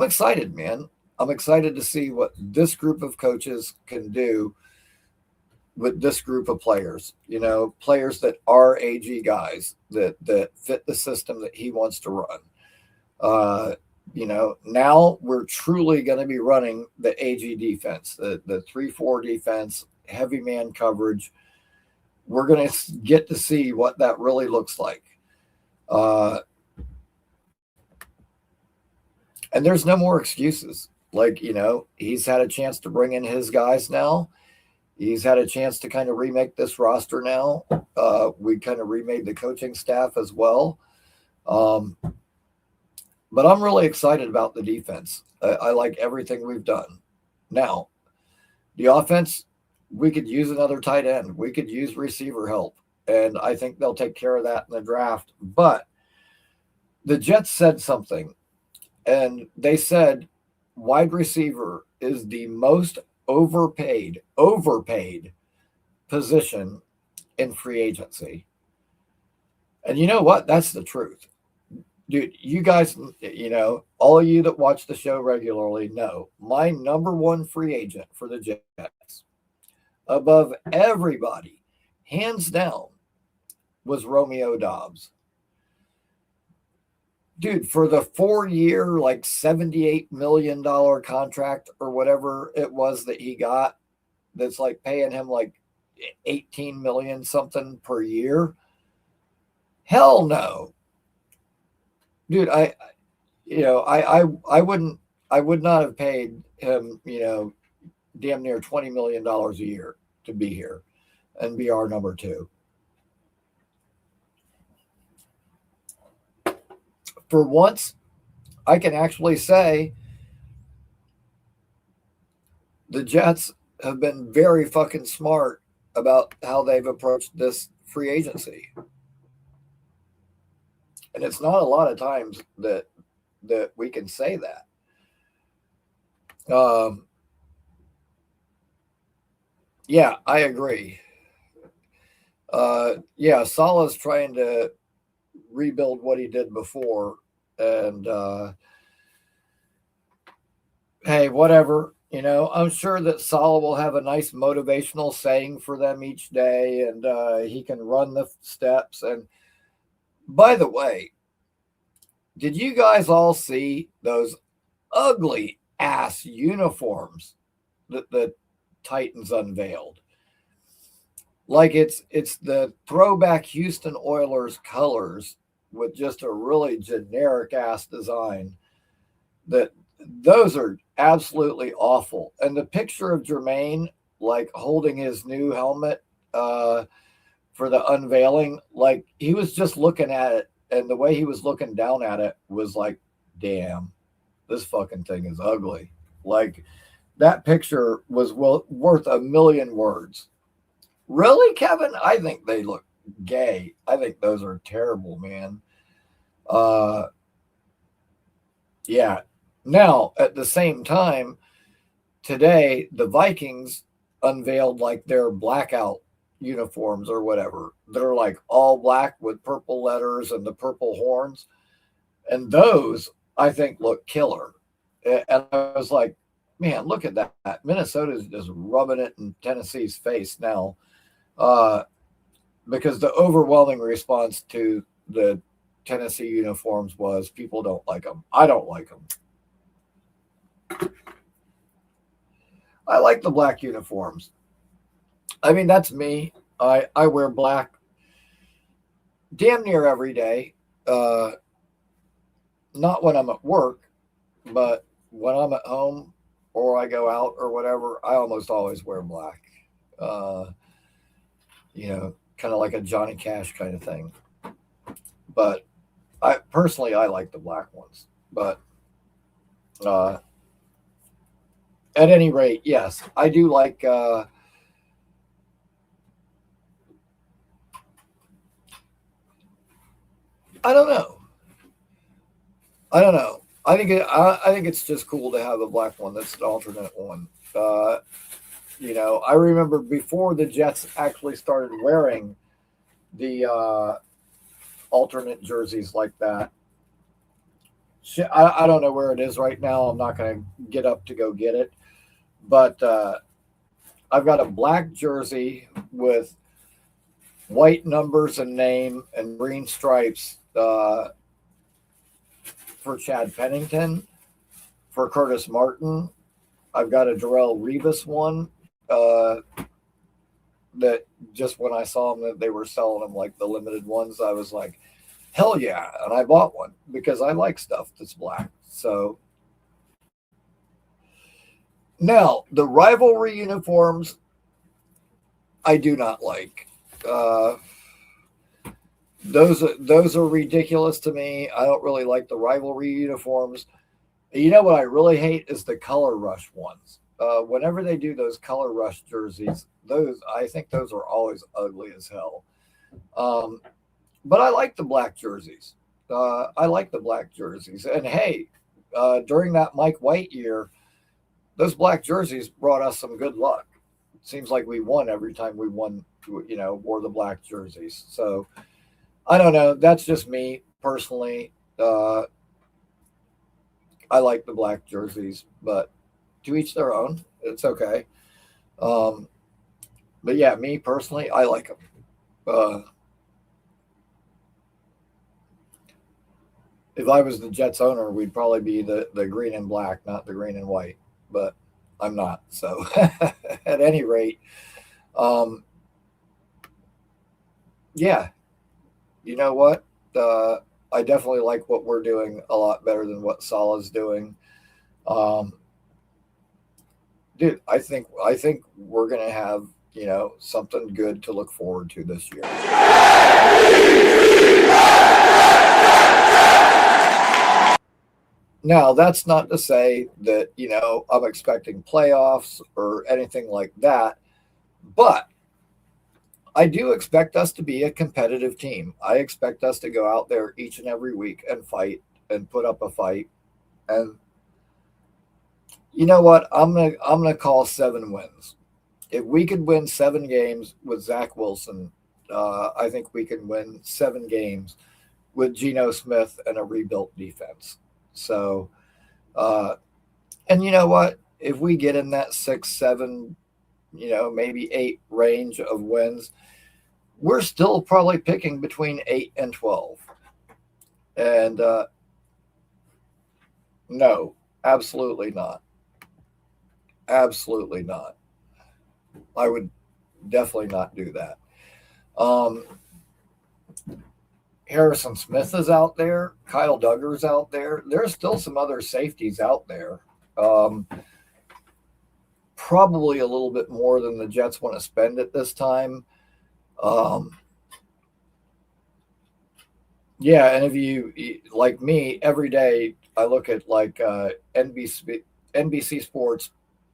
excited, man. I'm excited to see what this group of coaches can do with this group of players, players that are AG guys that fit the system that he wants to run. Now we're truly going to be running the AG defense, the 3-4 defense, heavy man coverage. We're going to get to see what that really looks like. And there's no more excuses. Like, he's had a chance to bring in his guys now. He's had a chance to kind of remake this roster now. We kind of remade the coaching staff as well. But I'm really excited about the defense. I like everything we've done. Now, the offense, we could use another tight end. We could use receiver help. And I think they'll take care of that in the draft. But the Jets said something. And they said wide receiver is the most overpaid position in free agency. And you know what? That's the truth. Dude, you guys, all of you that watch the show regularly know my number one free agent for the Jets, above everybody, hands down, was Romeo Doubs. dude, for the 4-year, like $78 million contract or whatever it was that he got, that's like paying him like 18 million something per year. Hell no. Dude, I would not have paid him, damn near $20 million a year to be here and be our number 2. For once, I can actually say the Jets have been very fucking smart about how they've approached this free agency. And it's not a lot of times that we can say that. Yeah, I agree. Yeah, Salah's trying to rebuild what he did before, and hey, whatever. I'm sure that Salah will have a nice motivational saying for them each day, and he can run the steps. And by the way, did you guys all see those ugly ass uniforms that the Titans unveiled? Like it's the throwback Houston Oilers colors with just a really generic ass design. Those are absolutely awful. And the picture of Jermaine like holding his new helmet for the unveiling, like he was just looking at it, and the way he was looking down at it was like, damn, this fucking thing is ugly. Like that picture was worth a million words. Really, Kevin? I think they look gay. I think those are terrible, man. Yeah. Now, at the same time, today the Vikings unveiled like their blackout uniforms or whatever. They're like all black with purple letters and the purple horns. And those I think look killer. And I was like, man, look at that. Minnesota's just rubbing it in Tennessee's face now. Because the overwhelming response to the Tennessee uniforms was people don't like them. I don't like them. I like the black uniforms. I mean, that's me. I wear black damn near every day. Not when I'm at work, but when I'm at home or I go out or whatever, I almost always wear black. Kind of like a Johnny Cash kind of thing. But I like the black ones. But at any rate, yes, I do like. I don't know. I think it's just cool to have a black one. That's an alternate one. I remember before the Jets actually started wearing the alternate jerseys like that. I don't know where it is right now. I'm not going to get up to go get it. But I've got a black jersey with white numbers and name and green stripes for Chad Pennington. For Curtis Martin, I've got a Darrelle Revis one that just when I saw them that they were selling them like the limited ones, I was like, hell yeah. And I bought one because I like stuff that's black. So now the rivalry uniforms, I do not like. Those are ridiculous to me. I don't really like the rivalry uniforms. You know what I really hate is the color rush ones. Whenever they do those color rush jerseys, I think those are always ugly as hell. But I like the black jerseys. And hey, during that Mike White year, those black jerseys brought us some good luck. It seems like we won every time we wore the black jerseys. So I don't know. That's just me personally. I like the black jerseys, but to each their own. It's okay. But yeah, me personally, I like them. if I was the Jets owner, we'd probably be the green and black, not the green and white. But I'm not. So at any rate, um, yeah, you know what? I definitely like what we're doing a lot better than what Salah's doing. Um, dude, I think we're gonna have something good to look forward to this year. Now, that's not to say that I'm expecting playoffs or anything like that, but I do expect us to be a competitive team. I expect us to go out there each and every week and fight and put up a fight. And you know what? I'm gonna call 7 wins. If we could win 7 games with Zach Wilson, I think we can win 7 games with Geno Smith and a rebuilt defense. So, uh, and you know what? If we get in that 6, 7, maybe 8 range of wins, we're still probably picking between 8 and 12. And no, absolutely not. Absolutely not. I would definitely not do that. Um, Harrison Smith is out there. Kyle Duggar's out there. There's still some other safeties out there. Um, Probably a little bit more than the Jets want to spend at this time. Um, yeah, and if you like me, every day I look at like NBC Sports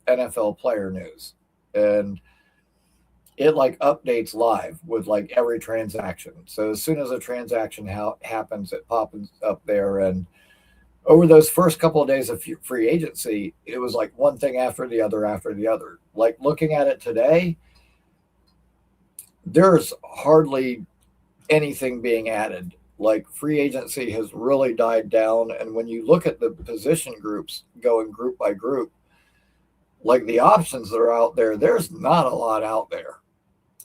NFL player news, and it like updates live with like every transaction. So as soon as a transaction happens, it pops up there. And over those first couple of days of free agency, it was like one thing after the other after the other. Like looking at it today, there's hardly anything being added. Like free agency has really died down. And when you look at the position groups going group by group, like the options that are out there, there's not a lot out there.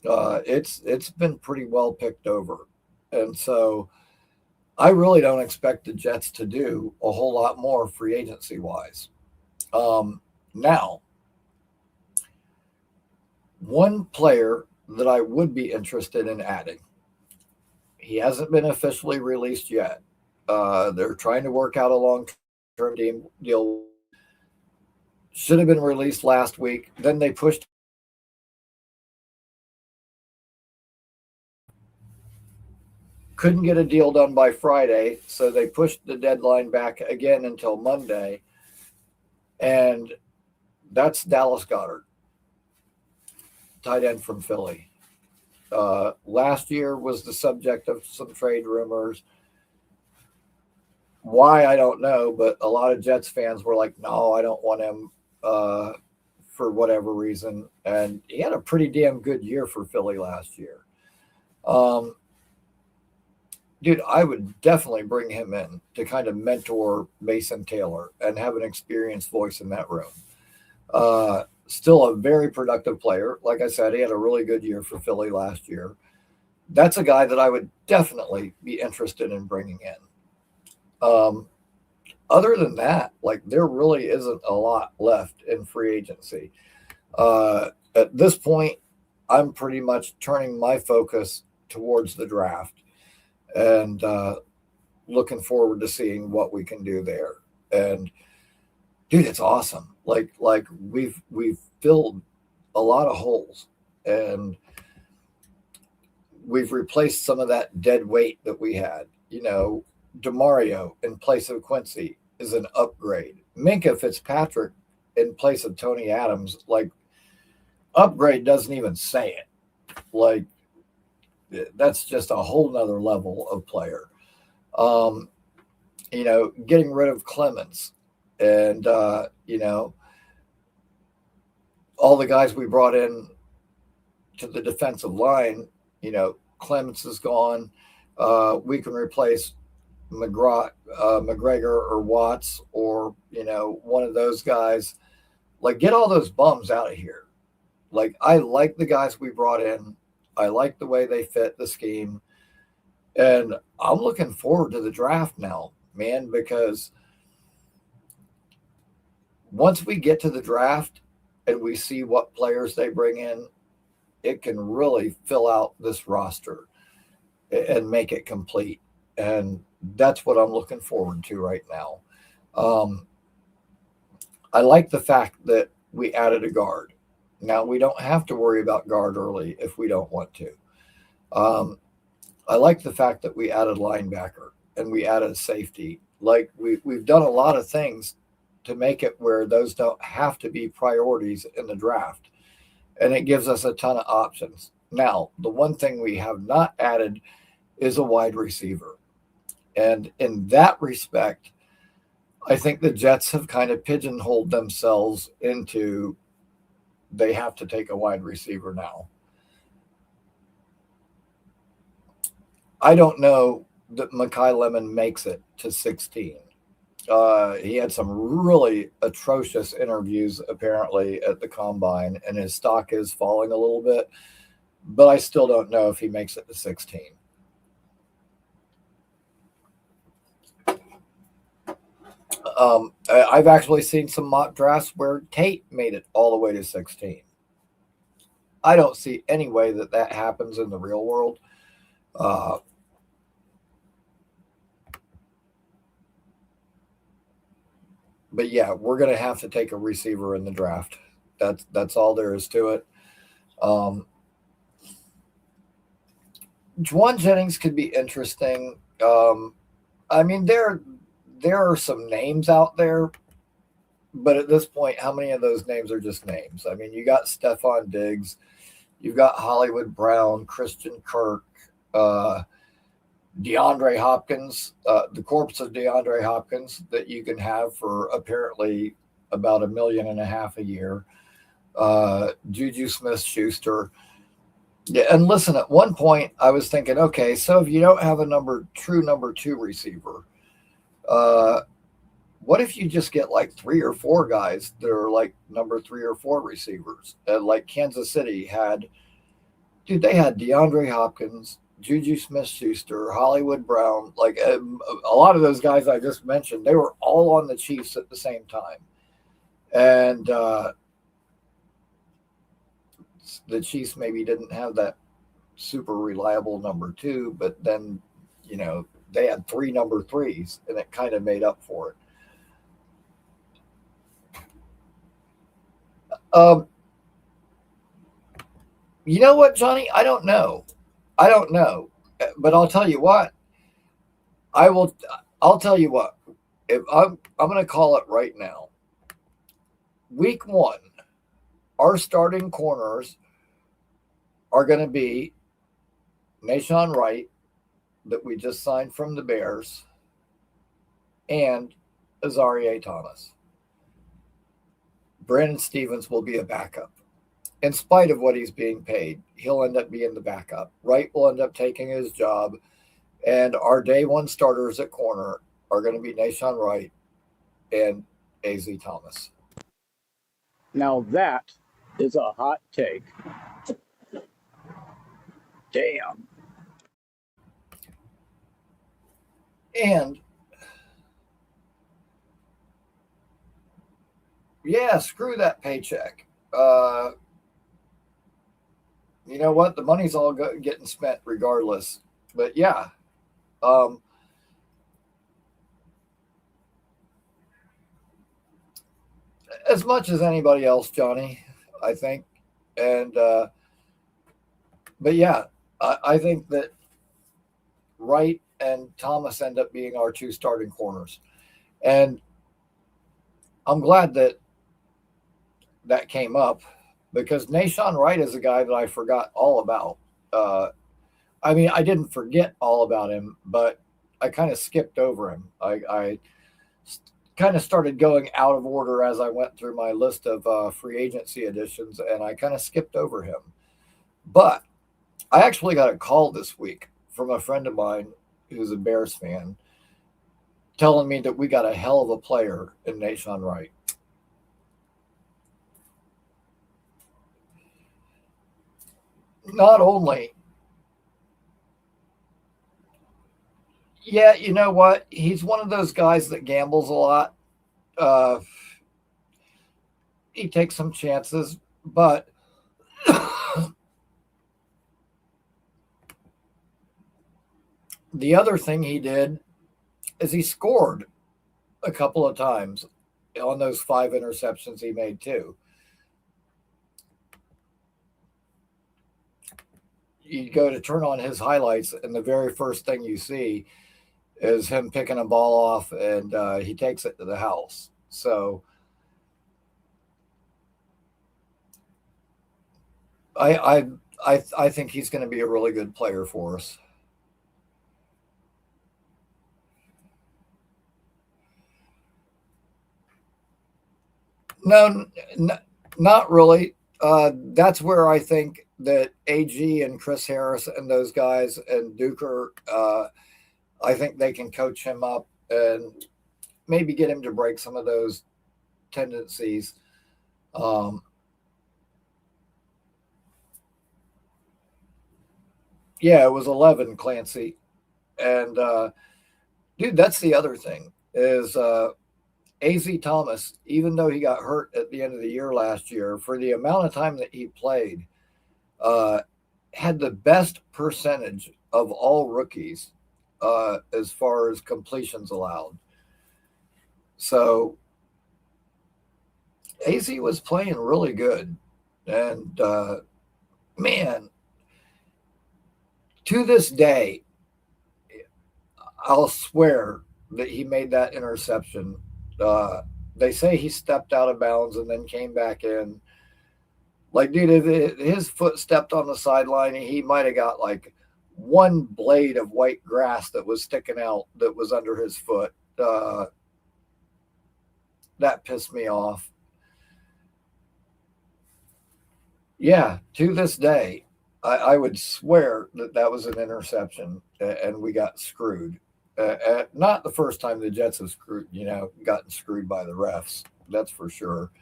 It's been pretty well picked over, and so I really don't expect the Jets to do a whole lot more free agency wise. Now, one player that I would be interested in adding, he hasn't been officially released yet. They're trying to work out a long-term deal. Should have been released last week. Then they pushed. Couldn't get a deal done by Friday, so they pushed the deadline back again until Monday. And that's Dallas Goedert, tight end from Philly. Last year was the subject of some trade rumors. Why, I don't know, but a lot of Jets fans were like, no, I don't want him for whatever reason. And he had a pretty damn good year for Philly last year. Dude, I would definitely bring him in to kind of mentor Mason Taylor and have an experienced voice in that room. Still a very productive player. Like I said, he had a really good year for Philly last year. That's a guy that I would definitely be interested in bringing in. Other than that, like there really isn't a lot left in free agency. At this point, I'm pretty much turning my focus towards the draft and looking forward to seeing what we can do there. And dude, it's awesome. Like we've filled a lot of holes, and we've replaced some of that dead weight that we had. Demario in place of Quincy is an upgrade. Minkah Fitzpatrick in place of Tony Adams, like upgrade doesn't even say it. Like that's just a whole nother level of player. Getting rid of Clemens and all the guys we brought in to the defensive line, Clemens is gone. We can replace McGregor or Watts or, one of those guys. Like, get all those bums out of here. Like, I like the guys we brought in. I like the way they fit the scheme. And I'm looking forward to the draft now. man, because once we get to the draft and we see what players they bring in, it can really fill out this roster and make it complete. And that's what I'm looking forward to right now. I like the fact that we added a guard. Now, we don't have to worry about guard early if we don't want to. I like the fact that we added linebacker and we added safety. Like we've done a lot of things to make it where those don't have to be priorities in the draft. And it gives us a ton of options. Now, the one thing we have not added is a wide receiver. And in that respect, I think the Jets have kind of pigeonholed themselves into they have to take a wide receiver now. I don't know that Mekhi Lemon makes it to 16. He had some really atrocious interviews apparently at the combine, and his stock is falling a little bit, but I still don't know if he makes it to 16. I've actually seen some mock drafts where Tate made it all the way to 16. I don't see any way that that happens in the real world. But yeah, we're going to have to take a receiver in the draft. That's all there is to it. Juwan Jennings could be interesting. I mean, there are some names out there, but at this point, how many of those names are just names? I mean, you got Stephon Diggs, you've got Hollywood Brown, Christian Kirk, DeAndre Hopkins, the corpse of DeAndre Hopkins that you can have for apparently about $1.5 million a year. Juju Smith-Schuster. Yeah, and listen, at one point I was thinking, okay, so if you don't have a true number 2 receiver, what if you just get like 3 or 4 guys that are like number 3 or 4 receivers? Like Kansas City had, they had DeAndre Hopkins, Juju Smith-Schuster, Hollywood Brown, like a lot of those guys I just mentioned, they were all on the Chiefs at the same time. And the Chiefs maybe didn't have that super reliable number 2, but then, they had 3 number 3s, and it kind of made up for it. You know what, Johnny? I don't know, but I'll tell you what. I'll tell you what. If I'm going to call it right now. Week 1, our starting corners are going to be Nahshon Wright, that we just signed from the Bears, and Azareye'h Thomas. Brandon Stevens will be a backup. In spite of what he's being paid, he'll end up being the backup. Wright will end up taking his job, and our day 1 starters at corner are going to be Nahshon Wright and A.Z. Thomas. Now that is a hot take. Damn. And yeah, screw that paycheck. You know what? The money's all getting spent regardless. But yeah, as much as anybody else, Johnny, I think. And but yeah, I think that Wright and Thomas end up being our 2 starting corners. And I'm glad that came up, because Nahshon Wright is a guy that I forgot all about. I mean, I didn't forget all about him, but I kind of skipped over him. I kind of started going out of order as I went through my list of free agency additions, and I kind of skipped over him. But I actually got a call this week from a friend of mine who's a Bears fan, telling me that we got a hell of a player in Nahshon Wright. Not only, Yeah, you know what? He's one of those guys that gambles a lot. Uh, he takes some chances, but the other thing he did is he scored a couple of times on those 5 interceptions he made too. You go to turn on his highlights, and the very first thing you see is him picking a ball off, and he takes it to the house. So I think he's going to be a really good player for us. No, not really. That's where I think that AG and Chris Harris and those guys and Duker, I think they can coach him up and maybe get him to break some of those tendencies. Yeah, it was 11, Clancy. And dude, that's the other thing is AZ Thomas, even though he got hurt at the end of the year last year, for the amount of time that he played, had the best percentage of all rookies as far as completions allowed. So AZ was playing really good. And man, to this day, I'll swear that he made that interception. They say he stepped out of bounds and then came back in. Like, dude, if his foot stepped on the sideline, he might have got like one blade of white grass that was sticking out that was under his foot. That pissed me off. Yeah, to this day, I would swear that was an interception, and we got screwed. Not the first time the Jets have gotten screwed by the refs. That's for sure.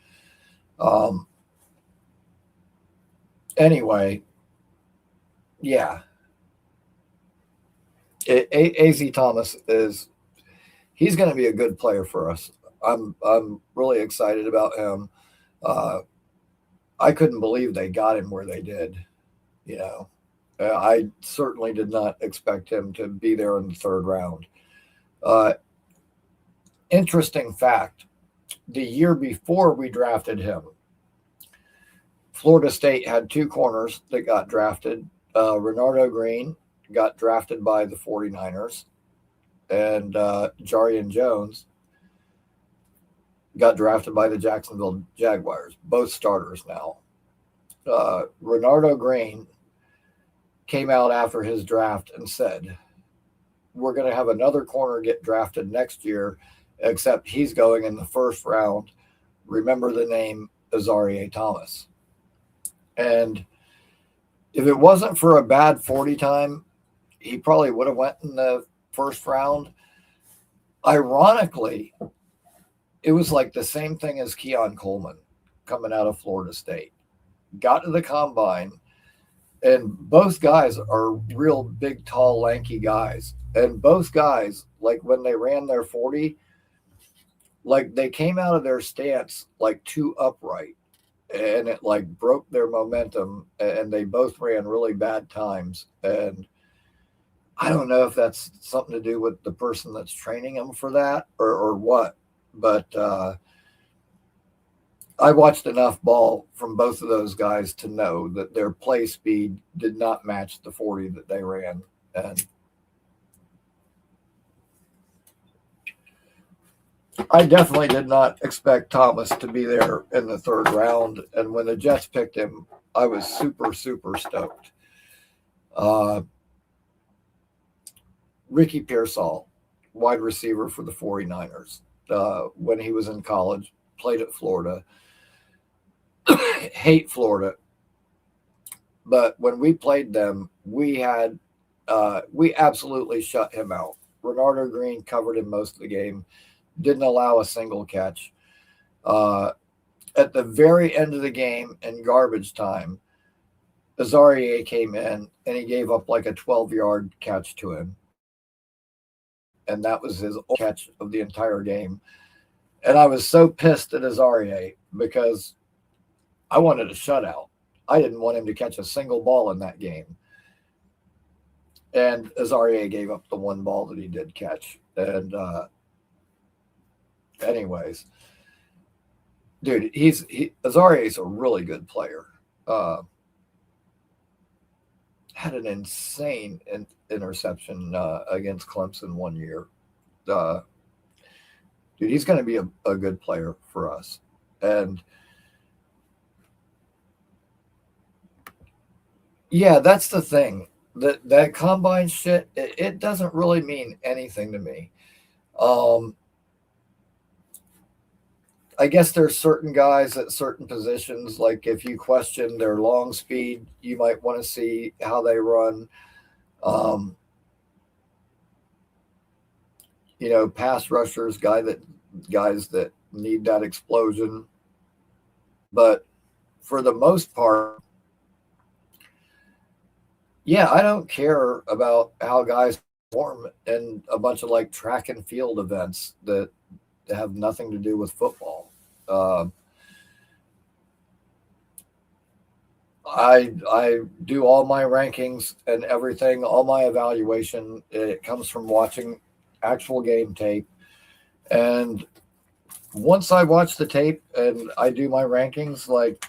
Anyway, yeah. AZ Thomas he's going to be a good player for us. I'm really excited about him. I couldn't believe they got him where they did. I certainly did not expect him to be there in the 3rd round. Interesting fact, the year before we drafted him, Florida State had 2 corners that got drafted. Renardo Green got drafted by the 49ers, and Jarian Jones got drafted by the Jacksonville Jaguars, both starters now. Renardo Green came out after his draft and said, we're going to have another corner get drafted next year, except he's going in the 1st round. Remember the name Azareye'h Thomas. And if it wasn't for a bad 40 time, he probably would have went in the 1st round. Ironically, it was like the same thing as Keon Coleman coming out of Florida State. Got to the combine, and both guys are real big, tall, lanky guys. And both guys, like when they ran their 40, like they came out of their stance like too upright, and it like broke their momentum, and they both ran really bad times. And I don't know if that's something to do with the person that's training them for that or what, but I watched enough ball from both of those guys to know that their play speed did not match the 40 that they ran. And I definitely did not expect Thomas to be there in the 3rd round. And when the Jets picked him, I was super, super stoked. Ricky Pearsall, wide receiver for the 49ers, when he was in college, played at Florida. Hate Florida. But when we played them, we absolutely shut him out. Renardo Green covered him most of the game. Didn't allow a single catch. At the very end of the game in garbage time, Azareye'h came in and he gave up like a 12-yard catch to him. and that was his catch of the entire game. And I was so pissed at Azaria because I wanted a shutout. I didn't want him to catch a single ball in that game. And Azaria gave up the one ball that he did catch. And anyways, dude, Azaria is a really good player. Had an insane interception against Clemson one year. Dude, he's going to be a good player for us. And yeah, that's the thing. That combine shit, it doesn't really mean anything to me. I guess there's certain guys at certain positions, like if you question their long speed, you might want to see how they run. Pass rushers, guys that need that explosion. But for the most part, yeah, I don't care about how guys perform in a bunch of like track and field events that have nothing to do with football. I do all my rankings and everything, all my evaluation. It comes from watching actual game tape. And once I watch the tape and I do my rankings, like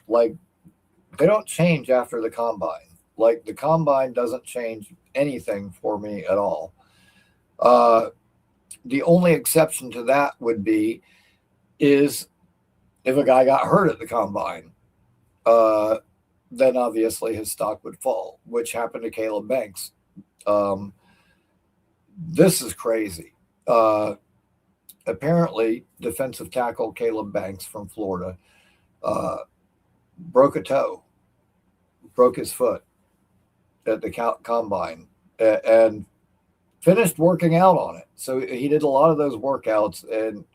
they don't change after the combine. Like the combine doesn't change anything for me at all. The only exception to that would be is if a guy got hurt at the combine, then obviously his stock would fall, which happened to Caleb Banks. This is crazy. Apparently, defensive tackle Caleb Banks from Florida broke a toe, broke his foot at the combine, and finished working out on it. So he did a lot of those workouts and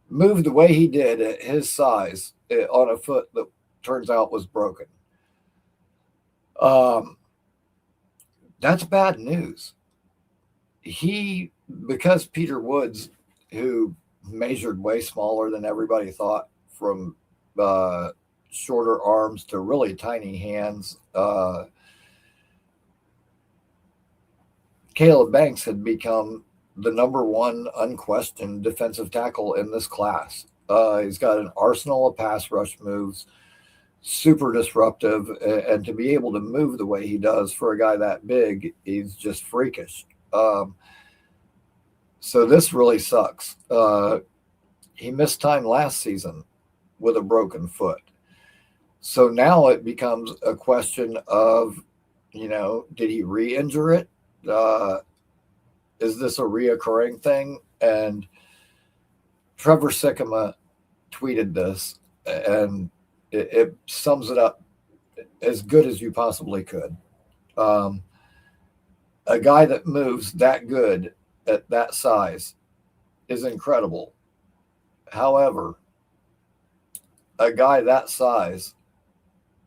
moved the way he did at his size on a foot that turns out was broken. That's bad news. Because Peter Woods, who measured way smaller than everybody thought, from shorter arms to really tiny hands, Caleb Banks had become the number one unquestioned defensive tackle in this class. He's got an arsenal of pass rush moves, super disruptive, and to be able to move the way he does for a guy that big, he's just freakish. So this really sucks. He missed time last season with a broken foot. So now it becomes a question of, did he re-injure it? Is this a reoccurring thing? And Trevor Sikkema tweeted this, and it sums it up as good as you possibly could. A guy that moves that good at that size is incredible. However, a guy that size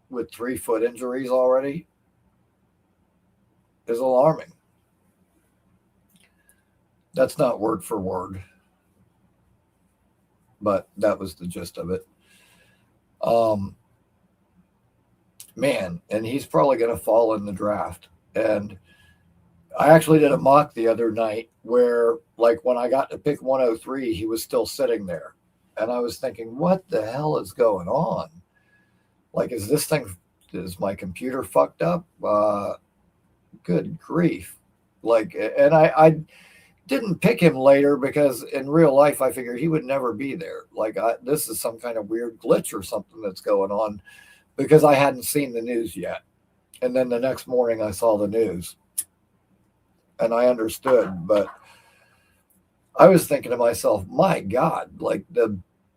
with 3 foot injuries already is alarming. That's not word for word, but that was the gist of it. Man, and he's probably going to fall in the draft. And I actually did a mock the other night where, like, when I got to pick 103, he was still sitting there. And I was thinking, what the hell is going on? Like, is my computer fucked up? Good grief. Like, and I didn't pick him later because in real life, I figured he would never be there. Like, this is some kind of weird glitch or something that's going on, because I hadn't seen the news yet. And then the next morning I saw the news and I understood, but I was thinking to myself, my God, like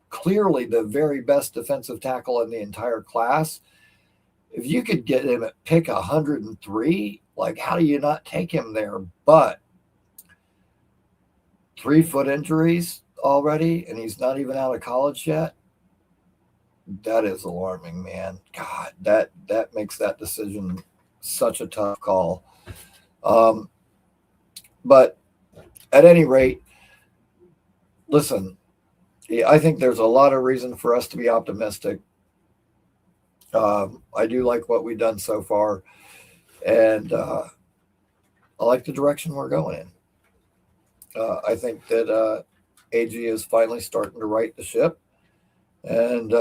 clearly the very best defensive tackle in the entire class. If you could get him at pick 103, like, how do you not take him there? But 3 foot injuries already, and he's not even out of college yet. That is alarming, man. God, that makes that decision such a tough call. But at any rate, listen, I think there's a lot of reason for us to be optimistic. I do like what we've done so far, and I like the direction we're going in. I think that AG is finally starting to right the ship, and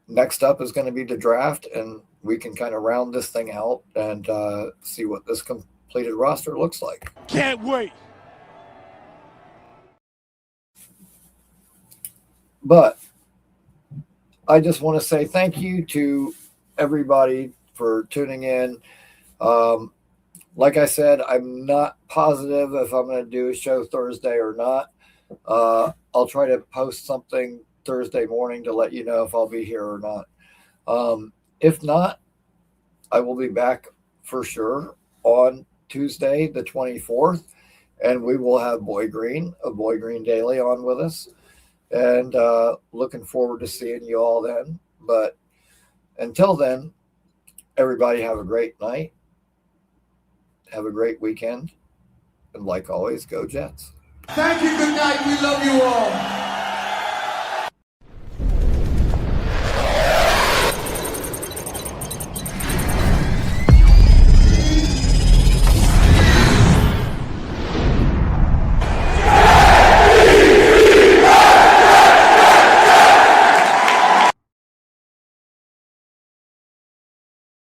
next up is going to be the draft, and we can kind of round this thing out and see what this completed roster looks like. Can't wait. But I just want to say thank you to everybody for tuning in. Like I said, I'm not positive if I'm going to do a show Thursday or not. I'll try to post something Thursday morning to let you know if I'll be here or not. If not, I will be back for sure on Tuesday, the 24th, and we will have Boy Green of Boy Green Daily on with us. And looking forward to seeing you all then. But until then, everybody have a great night. Have a great weekend. And like always, go Jets. Thank you. Good night. We love you all.